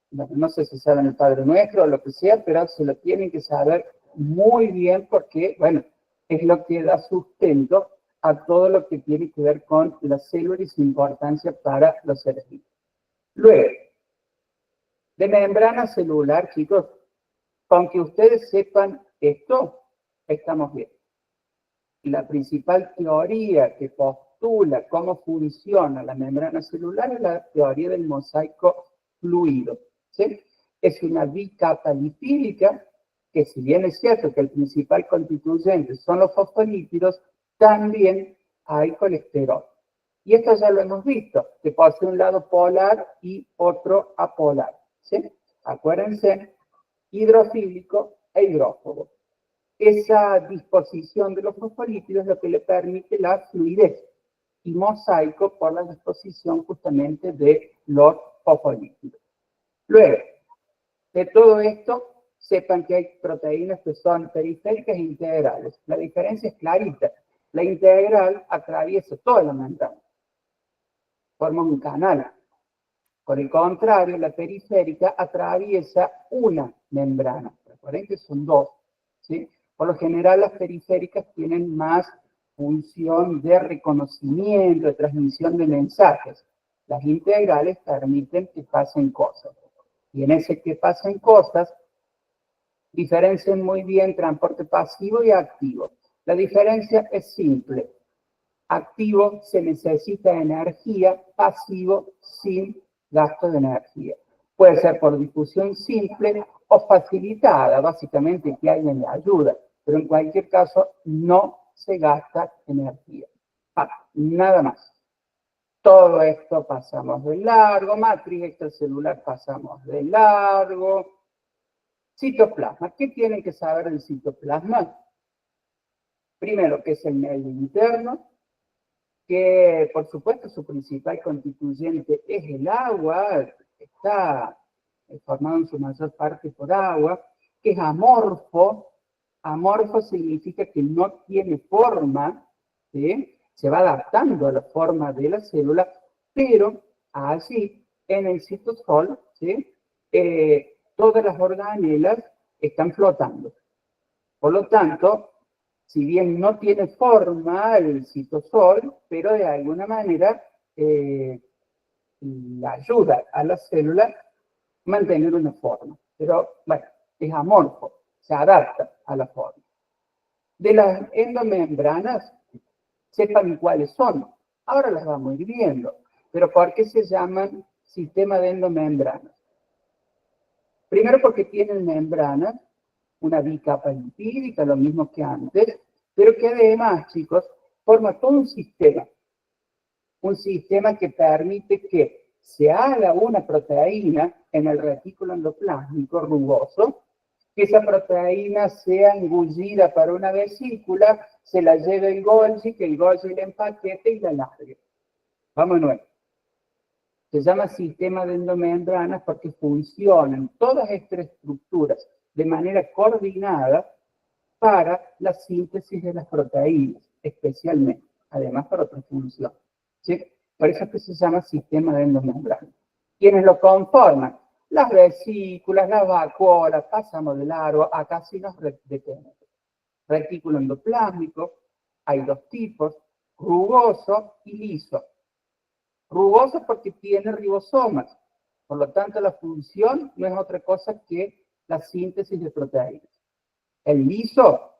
no sé si saben el Padre Nuestro o lo que sea, pero se lo tienen que saber muy bien porque, bueno, es lo que da sustento a todo lo que tiene que ver con la célula y su importancia para los seres vivos. Luego, de membrana celular, chicos, con que ustedes sepan esto, estamos bien. La principal teoría que postula cómo funciona la membrana celular es la teoría del mosaico fluido, ¿sí? Es una bicapa lipídica que, si bien es cierto que el principal constituyente son los fosfolípidos, también hay colesterol. Y esto ya lo hemos visto, que posee un lado polar y otro apolar, ¿sí? Acuérdense, hidrofílico e hidrófobo. Esa disposición de los fosfolípidos es lo que le permite la fluidez, y mosaico por la disposición justamente de los fosfolípidos. Luego, de todo esto, sepan que hay proteínas que son periféricas e integrales. La diferencia es clarita. La integral atraviesa toda la membrana, forma un canal. Por el contrario, la periférica atraviesa una membrana. Recuerden que son 2, ¿sí? Por lo general, las periféricas tienen más función de reconocimiento, de transmisión de mensajes. Las integrales permiten que pasen cosas. Y en ese que pasen cosas, diferencien muy bien transporte pasivo y activo. La diferencia es simple. Activo se necesita energía, pasivo sin gasto de energía. Puede ser por difusión simple o facilitada, básicamente que alguien le ayuda, pero en cualquier caso no se gasta energía. Nada más. Todo esto pasamos de largo, matriz extracelular pasamos de largo. Citoplasma. ¿Qué tienen que saber del citoplasma? Primero, que es el medio interno, que por supuesto su principal constituyente es el agua, está formado en su mayor parte por agua, que es amorfo. Amorfo significa que no tiene forma, ¿sí? Se va adaptando a la forma de la célula, pero allí en el citosol, ¿sí? Todas las organelas están flotando. Por lo tanto, si bien no tiene forma el citosol, pero de alguna manera ayuda a la célula mantener una forma. Pero, bueno, es amorfo, se adapta a la forma. De las endomembranas, sepan cuáles son. Ahora las vamos a ir viendo. Pero ¿por qué se llaman sistema de endomembranas? Primero porque tienen membranas, una bicapa lipídica, lo mismo que antes, pero que además, chicos, forma todo un sistema que permite que se haga una proteína en el retículo endoplásmico rugoso, que esa proteína sea engullida para una vesícula, se la lleve el Golgi, que el Golgi la empaquete y la largue. Vamos a nuevo. Se llama sistema de endomembranas porque funcionan todas estas estructuras de manera coordinada para la síntesis de las proteínas, especialmente, además para otra función. ¿Sí? Por eso es que se llama sistema de endomembranas. ¿Quiénes lo conforman? Las vesículas, las vacuolas, pasamos de largo, acá sí nos detenemos. Retículo endoplásmico, hay dos tipos, rugoso y liso. Rugoso porque tiene ribosomas, por lo tanto la función no es otra cosa que la síntesis de proteínas. El liso,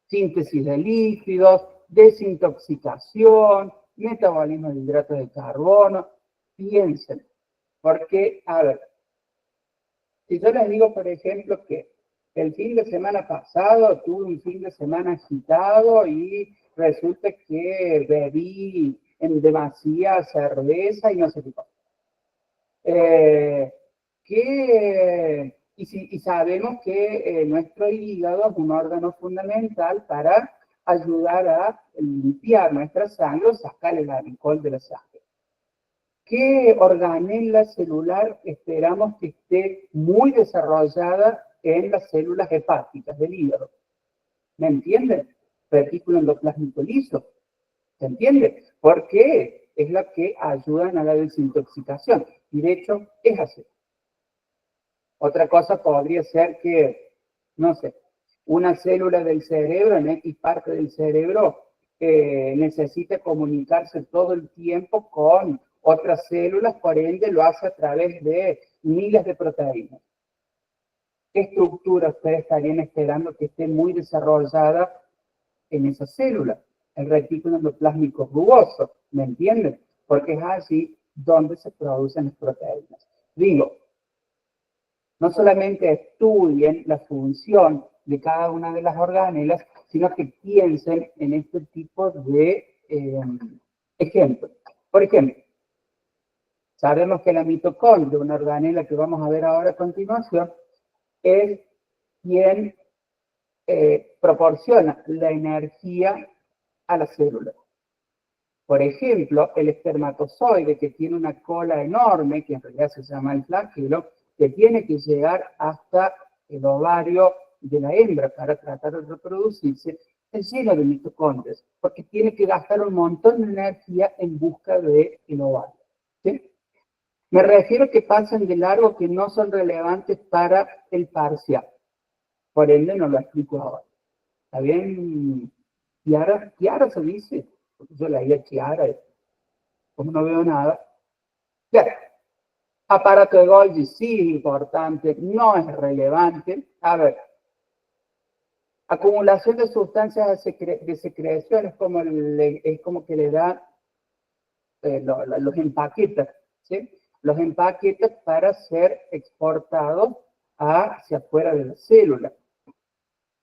síntesis de líquidos, desintoxicación, metabolismo de hidratos de carbono. Piensen, porque, a ver, si yo les digo, por ejemplo, que el fin de semana pasado tuve un fin de semana agitado y resulta que bebí en demasía cerveza y no sé qué cosa. Y sabemos que nuestro hígado es un órgano fundamental para ayudar a limpiar nuestra sangre o sacar el alcohol de la sangre. ¿Qué organela celular esperamos que esté muy desarrollada en las células hepáticas del hígado? ¿Me entienden? Retículo endoplásmico liso. ¿Se entiende? Porque es la que ayudan a la desintoxicación. Y de hecho, es así. Otra cosa podría ser que, no sé, una célula del cerebro, en X parte del cerebro, necesita comunicarse todo el tiempo con otras células, por ende lo hace a través de miles de proteínas. ¿Qué estructura ustedes estarían esperando que esté muy desarrollada en esa célula? El retículo endoplásmico rugoso, ¿me entienden? Porque es así donde se producen las proteínas. Digo, no solamente estudien la función de cada una de las organelas, sino que piensen en este tipo de ejemplos. Por ejemplo, sabemos que la mitocondria, una organela que vamos a ver ahora a continuación, es quien proporciona la energía a la célula. Por ejemplo, el espermatozoide, que tiene una cola enorme, que en realidad se llama el flagelo, que tiene que llegar hasta el ovario de la hembra para tratar de reproducirse, es lleno de mitocondrias, porque tiene que gastar un montón de energía en busca del ovario. ¿Sí? Me refiero que pasan de largo que no son relevantes para el parcial. Por ende, no lo explico ahora. ¿Está bien? Chiara se dice, porque yo la leía Chiara, como no veo nada. Claro. Aparato de Golgi, sí es importante, no es relevante. A ver, acumulación de sustancias de secreción es como que le da, los empaquetas, ¿sí? Los empaquetas para ser exportados hacia afuera de la célula.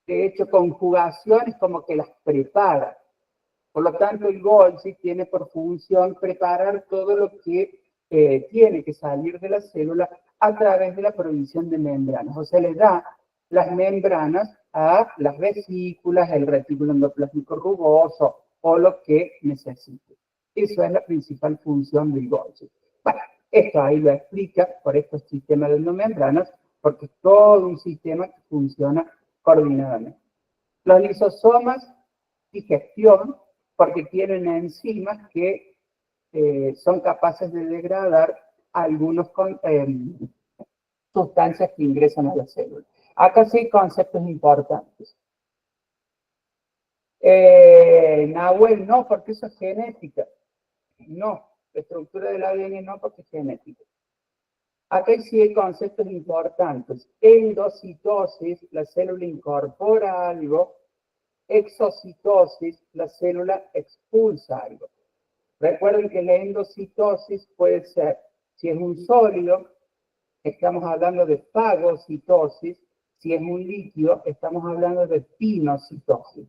De hecho, conjugación es como que las prepara. Por lo tanto, el Golgi tiene por función preparar todo lo que tiene que salir de la célula a través de la provisión de membranas. O sea, le da las membranas a las vesículas, el retículo endoplásmico rugoso o lo que necesite. Eso es la principal función del Golgi. Bueno, esto ahí lo explica por estos sistemas de endomembranas, porque es todo un sistema que funciona coordinadamente. Los lisosomas, digestión, porque tienen enzimas que son capaces de degradar algunas sustancias que ingresan a la célula. Acá sí hay conceptos importantes. Nahuel, no, porque eso es genética. No, la estructura del ADN no, porque es genética. Acá sí hay conceptos importantes. Endocitosis, la célula incorpora algo. Exocitosis, la célula expulsa algo. Recuerden que la endocitosis puede ser, si es un sólido, estamos hablando de fagocitosis. Si es un líquido, estamos hablando de pinocitosis.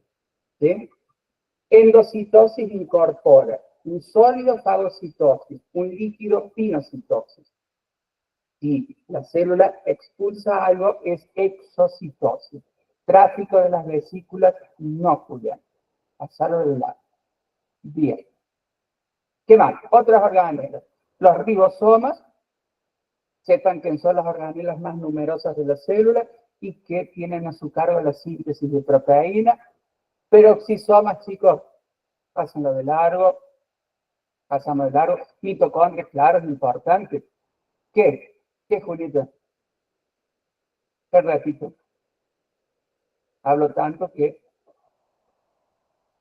¿Sí? Endocitosis incorpora un sólido, fagocitosis, un líquido, pinocitosis. Si la célula expulsa algo, es exocitosis. Tráfico de las vesículas inoculas. Pasarlo de lado. Bien. ¿Qué más? Otras organelas. Los ribosomas, sepan que son las organelas más numerosas de la célula y que tienen a su cargo la síntesis de proteína. Peroxisomas, chicos, pásenlo de largo. Pasamos de largo. Mitocondrias, claro, es importante. ¿Qué? ¿Qué, Julieta? Te repito. Hablo tanto que...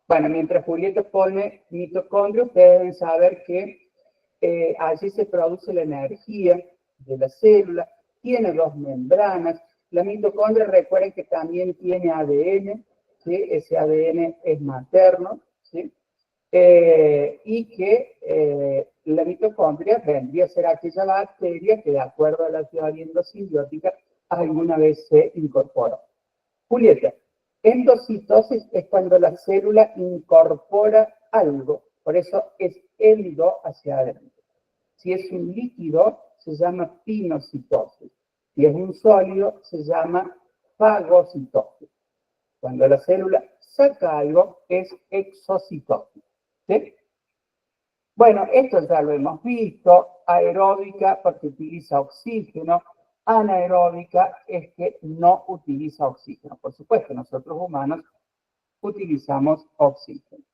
Bueno, mientras Julieta pone mitocondrios, ustedes deben saber que allí se produce la energía de la célula, tiene dos membranas. La mitocondria, recuerden que también tiene ADN, ¿sí? Ese ADN es materno, ¿sí? Y que la mitocondria vendría a ser aquella bacteria que, de acuerdo a la teoría endosimbiótica, alguna vez se incorporó. Julieta, endocitosis es cuando la célula incorpora algo, por eso es endo hacia adentro. Si es un líquido, se llama pinocitosis. Si es un sólido, se llama fagocitosis. Cuando la célula saca algo, es exocitosis. ¿Sí? Bueno, esto ya lo hemos visto. Aeróbica porque utiliza oxígeno. Anaeróbica es que no utiliza oxígeno. Por supuesto, nosotros humanos utilizamos oxígeno.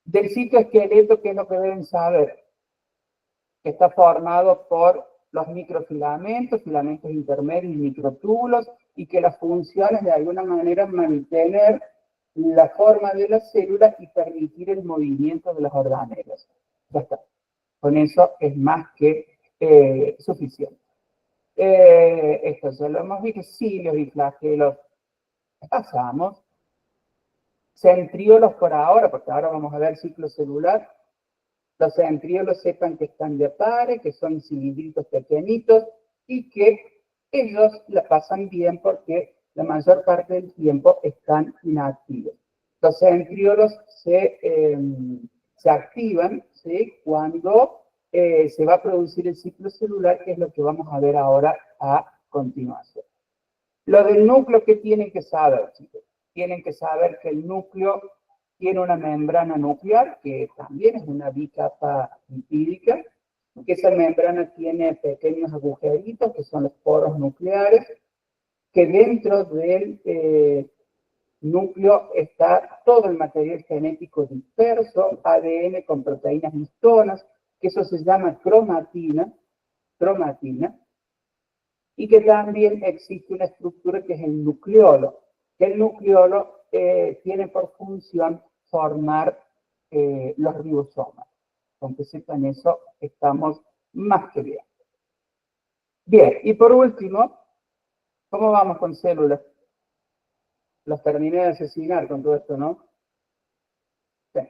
Del citoesqueleto, ¿qué es lo que deben saber? Que está formado por los microfilamentos, filamentos intermedios y microtúbulos, y que las funciones de alguna manera mantener la forma de la célula y permitir el movimiento de las organelas. Ya está. Con eso es más que suficiente. Esto ya lo hemos visto, cilios y flagelos. Pasamos. Centriolos por ahora, porque ahora vamos a ver ciclo celular. Los centriolos sepan que están de pares, que son cilindritos pequeñitos y que ellos la pasan bien porque la mayor parte del tiempo están inactivos. Los centriolos se activan, ¿sí? Cuando se va a producir el ciclo celular, que es lo que vamos a ver ahora a continuación. Lo del núcleo, ¿qué tienen que saber, chicos? Tienen que saber que el núcleo tiene una membrana nuclear, que también es una bicapa lipídica, que esa membrana tiene pequeños agujeritos, que son los poros nucleares, que dentro del núcleo está todo el material genético disperso, ADN con proteínas histonas, que eso se llama cromatina, y que también existe una estructura que es el nucleolo, que el nucleolo tiene por función formar los ribosomas. Con que sepan eso, estamos más que bien. Bien, y por último, ¿cómo vamos con células? Los terminé de asesinar con todo esto, ¿no? Sí.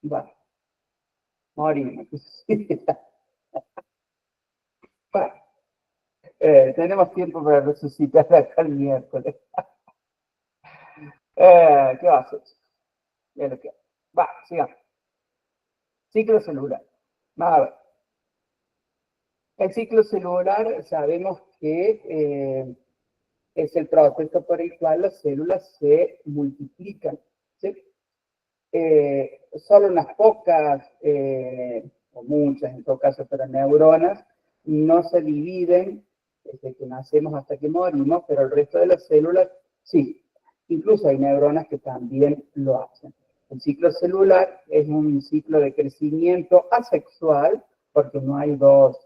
Bueno. Morimos. Bueno. Tenemos tiempo para resucitar acá el miércoles. ¿Qué va a hacer? Ya lo que va, sigamos. Ciclo celular. Vamos a ver. El ciclo celular sabemos que es el proceso por el cual las células se multiplican. ¿Sí? Solo unas pocas, o muchas en todo caso, pero neuronas, no se dividen desde que nacemos hasta que morimos, pero el resto de las células sí. Incluso hay neuronas que también lo hacen. El ciclo celular es un ciclo de crecimiento asexual, porque no hay dos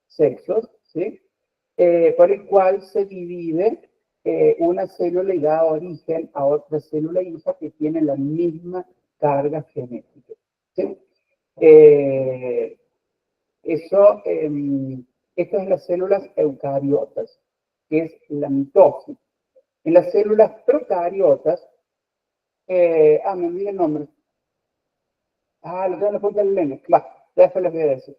sexos, ¿sí? Por el cual se divide una célula y da origen a otra célula hija que tiene la misma carga genética, ¿sí? Eso, esto es en las células eucariotas, que es la mitosis. En las células procariotas, me olvidé el nombre. Lo tengo en la punta del lengua. Va, después les voy a decir.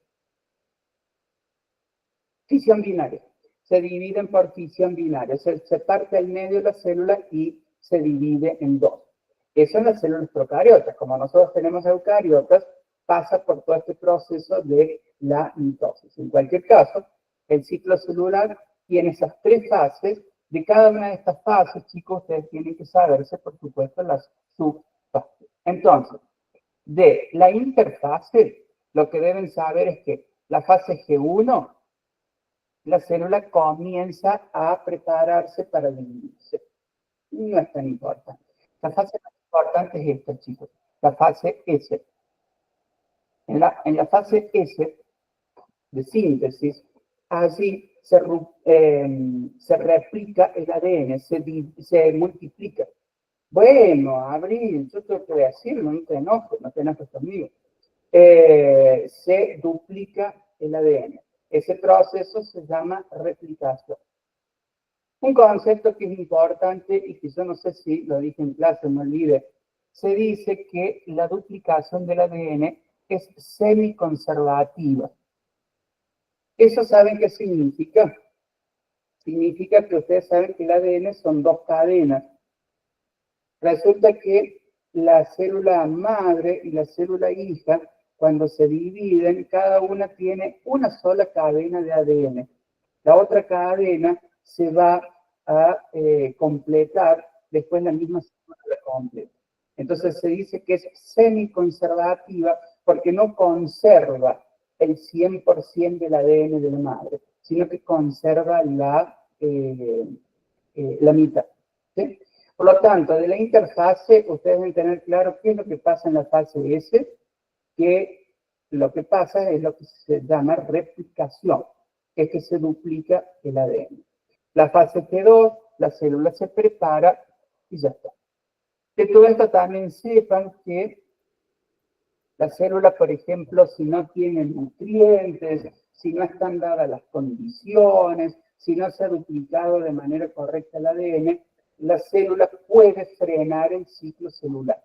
Fisión binaria. Se dividen por fisión binaria. Se parte al medio de la célula y se divide en dos. Eso en las células procariotas. Como nosotros tenemos eucariotas, pasa por todo este proceso de la mitosis. En cualquier caso, el ciclo celular tiene esas tres fases. De cada una de estas fases, chicos, ustedes tienen que saberse, por supuesto, las subfases. Entonces, de la interfase, lo que deben saber es que la fase G1, la célula comienza a prepararse para dividirse. No es tan importante. La fase más importante es esta, chicos, la fase S. En la fase S de síntesis, allí se replica el ADN, se multiplica. Bueno, Abril, yo te voy a decir, no te enojes conmigo. Se duplica el ADN. Ese proceso se llama replicación. Un concepto que es importante y que yo no sé si lo dije en clase, me olvidé. Se dice que la duplicación del ADN es semiconservativa. ¿Eso saben qué significa? Significa que ustedes saben que el ADN son dos cadenas. Resulta que la célula madre y la célula hija, cuando se dividen, cada una tiene una sola cadena de ADN. La otra cadena se va a completar después la misma célula completa. Entonces se dice que es semiconservativa porque no conserva el 100% del ADN de la madre, sino que conserva la mitad. ¿Sí? Por lo tanto, de la interfase, ustedes deben tener claro qué es lo que pasa en la fase S, que lo que pasa es lo que se llama replicación, que es que se duplica el ADN. La fase T2, la célula se prepara y ya está. De todo esto también sepan que la célula, por ejemplo, si no tiene nutrientes, si no están dadas las condiciones, si no se ha duplicado de manera correcta el ADN, la célula puede frenar el ciclo celular.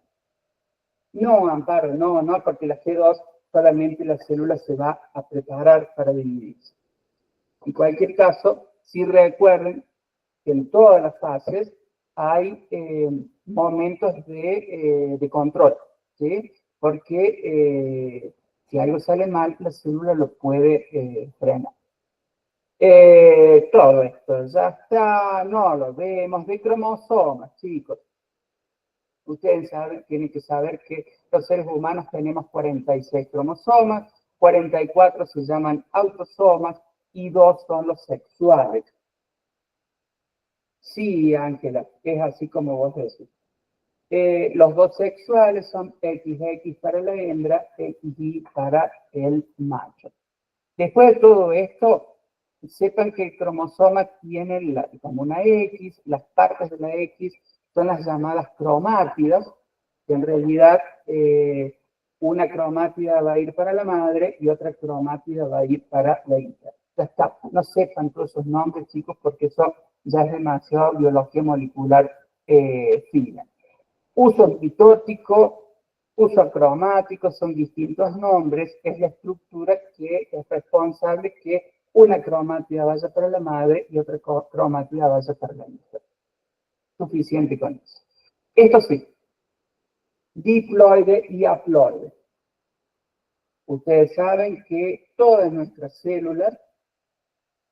No, Amparo, no, porque la G2 solamente la célula se va a preparar para dividirse. En cualquier caso, sí recuerden que en todas las fases hay momentos de control, ¿sí? Porque si algo sale mal, la célula lo puede frenar. Todo esto ya está, no lo vemos, de cromosomas, chicos. Ustedes tienen que saber que los seres humanos tenemos 46 cromosomas, 44 se llaman autosomas y 2 son los sexuales. Sí, Ángela, es así como vos decís. Los 2 sexuales son XX para la hembra, XY para el macho. Después de todo esto, sepan que el cromosoma tiene como una X, las partes de la X son las llamadas cromátidas, que en realidad una cromátida va a ir para la madre y otra cromátida va a ir para la hija. Ya está, no sepan todos esos nombres, chicos, porque eso ya es demasiado biología molecular fina. Uso mitótico, uso cromático, son distintos nombres, es la estructura que es responsable que una cromátida vaya para la madre y otra cromátida vaya para la hija. Suficiente con eso. Esto sí, diploide y haploide. Ustedes saben que todas nuestras células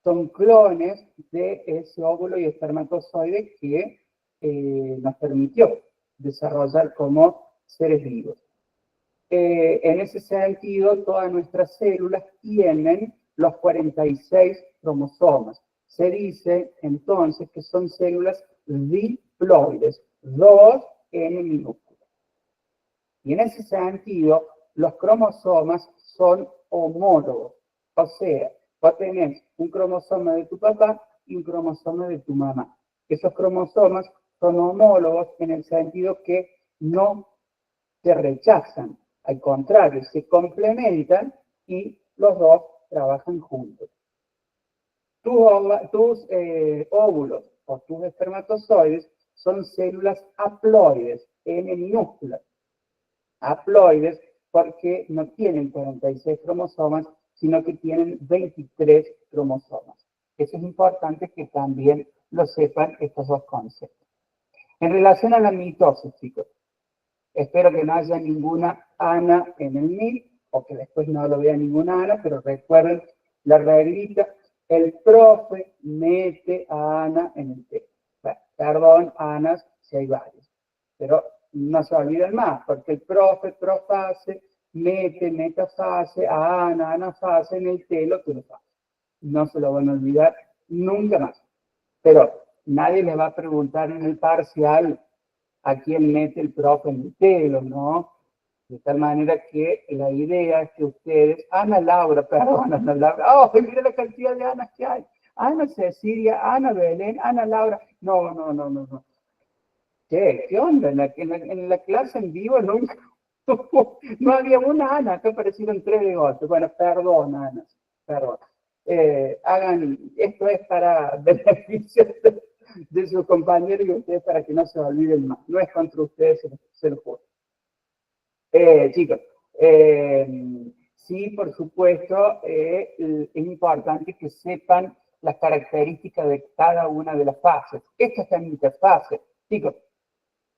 son clones de ese óvulo y espermatozoide que nos permitió desarrollar como seres vivos. En ese sentido, todas nuestras células tienen los 46 cromosomas. Se dice entonces que son células diploides, 2 en minúscula. Y en ese sentido, los cromosomas son homólogos. O sea, vos tenés un cromosoma de tu papá y un cromosoma de tu mamá. Esos cromosomas son homólogos en el sentido que no se rechazan. Al contrario, se complementan y los dos trabajan juntos. Tus óvulos o tus espermatozoides son células haploides, N minúscula. Haploides porque no tienen 46 cromosomas, sino que tienen 23 cromosomas. Eso es importante que también lo sepan estos dos conceptos. En relación a la mitosis, chicos, espero que no haya ninguna Ana en el MIL, o que después no lo vea ninguna Ana, pero recuerden la reglita, el profe mete a Ana en el tema. Bueno, perdón, Anas, si hay varios, pero no se olviden más, porque el profe, profase, mete, metafase, a Ana, anafase, en el telo, telofase. No se lo van a olvidar nunca más. Pero nadie le va a preguntar en el parcial a quién mete el profe en el telo, ¿no? De tal manera que la idea es que ustedes, Ana Laura, perdón, Ana Laura, oh, mira la cantidad de Anas que hay. Ana Cecilia, Ana Belén, Ana Laura. No. ¿Qué onda? En la clase en vivo nunca, no había una Ana, acá aparecieron 3 de 8. Bueno, perdón, Ana, perdón. Esto es para beneficio de sus compañeros y ustedes para que no se olviden más. No es contra ustedes, se lo juro. Chicos, sí, por supuesto, es importante que sepan las características de cada una de las fases. Esta es la interfase. Chicos,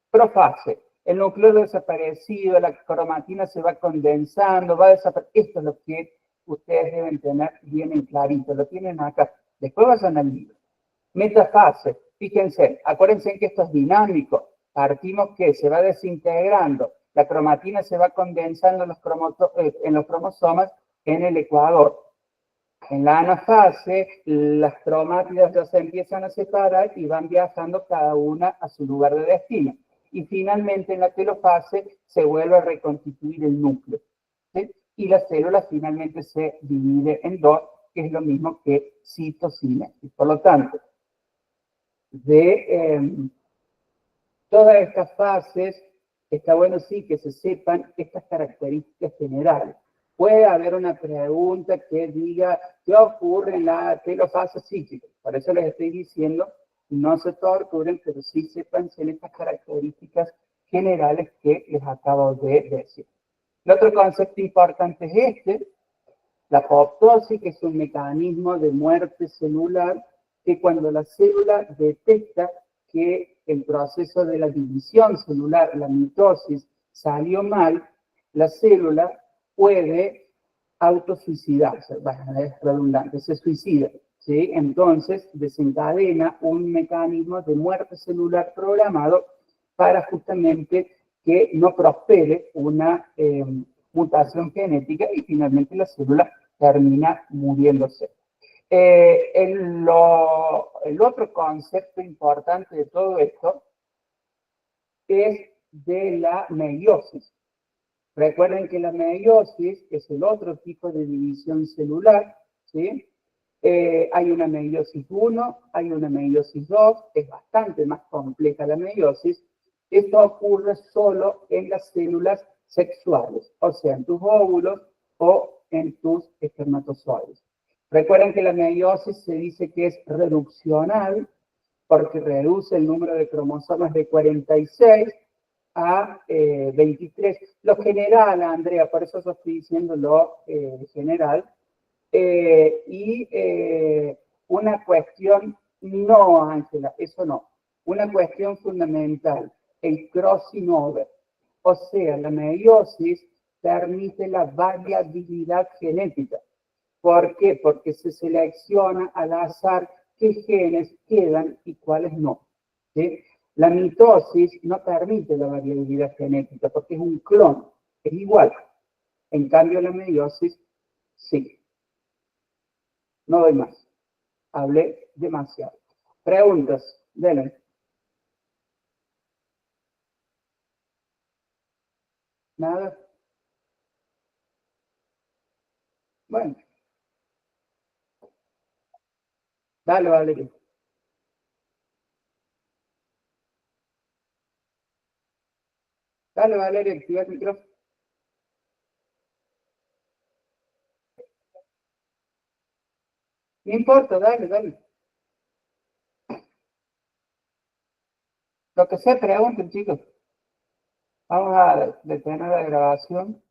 profase. El núcleo desaparecido, la cromatina se va condensando, va desapareciendo. Esto es lo que ustedes deben tener bien en clarito. Lo tienen acá. Después vayan al libro. Metafase. Fíjense, acuérdense que esto es dinámico. Partimos que se va desintegrando. La cromatina se va condensando en los cromosomas en el ecuador. En la anafase, las cromátidas ya se empiezan a separar y van viajando cada una a su lugar de destino. Y finalmente en la telofase se vuelve a reconstituir el núcleo, ¿sí? Y la célula finalmente se divide en dos, que es lo mismo que citocinesis. Por lo tanto, de todas estas fases, está bueno sí que se sepan estas características generales. Puede haber una pregunta que diga, ¿qué ocurre en la telofase psíquica? Por eso les estoy diciendo, no se torturen, pero sí sepan estas características generales que les acabo de decir. El otro concepto importante es la apoptosis, que es un mecanismo de muerte celular que cuando la célula detecta que el proceso de la división celular, la mitosis, salió mal, la célula puede autosuicidarse, es redundante, se suicida, ¿sí? Entonces desencadena un mecanismo de muerte celular programado para justamente que no prospere una mutación genética y finalmente la célula termina muriéndose. El otro concepto importante de todo esto es de la meiosis. Recuerden que la meiosis es el otro tipo de división celular, ¿sí? Hay una meiosis 1, hay una meiosis 2, es bastante más compleja la meiosis. Esto ocurre solo en las células sexuales, o sea, en tus óvulos o en tus espermatozoides. Recuerden que la meiosis se dice que es reduccional porque reduce el número de cromosomas de 46 a 23. Lo general, Andrea, por eso yo estoy diciendo lo general. Una cuestión, no, Ángela, eso no. Una cuestión fundamental, el crossing over. O sea, la meiosis permite la variabilidad genética. ¿Por qué? Porque se selecciona al azar qué genes quedan y cuáles no, ¿sí? La mitosis no permite la variabilidad genética porque es un clon, es igual. En cambio, la meiosis, sí. No doy más. Hablé demasiado. Preguntas, denle. ¿Nada? Bueno. Dale, Valeria. Dale, Valeria, activa el micrófono. No importa, dale, dale. Lo que sea, pregunten, chicos. Vamos a detener la grabación.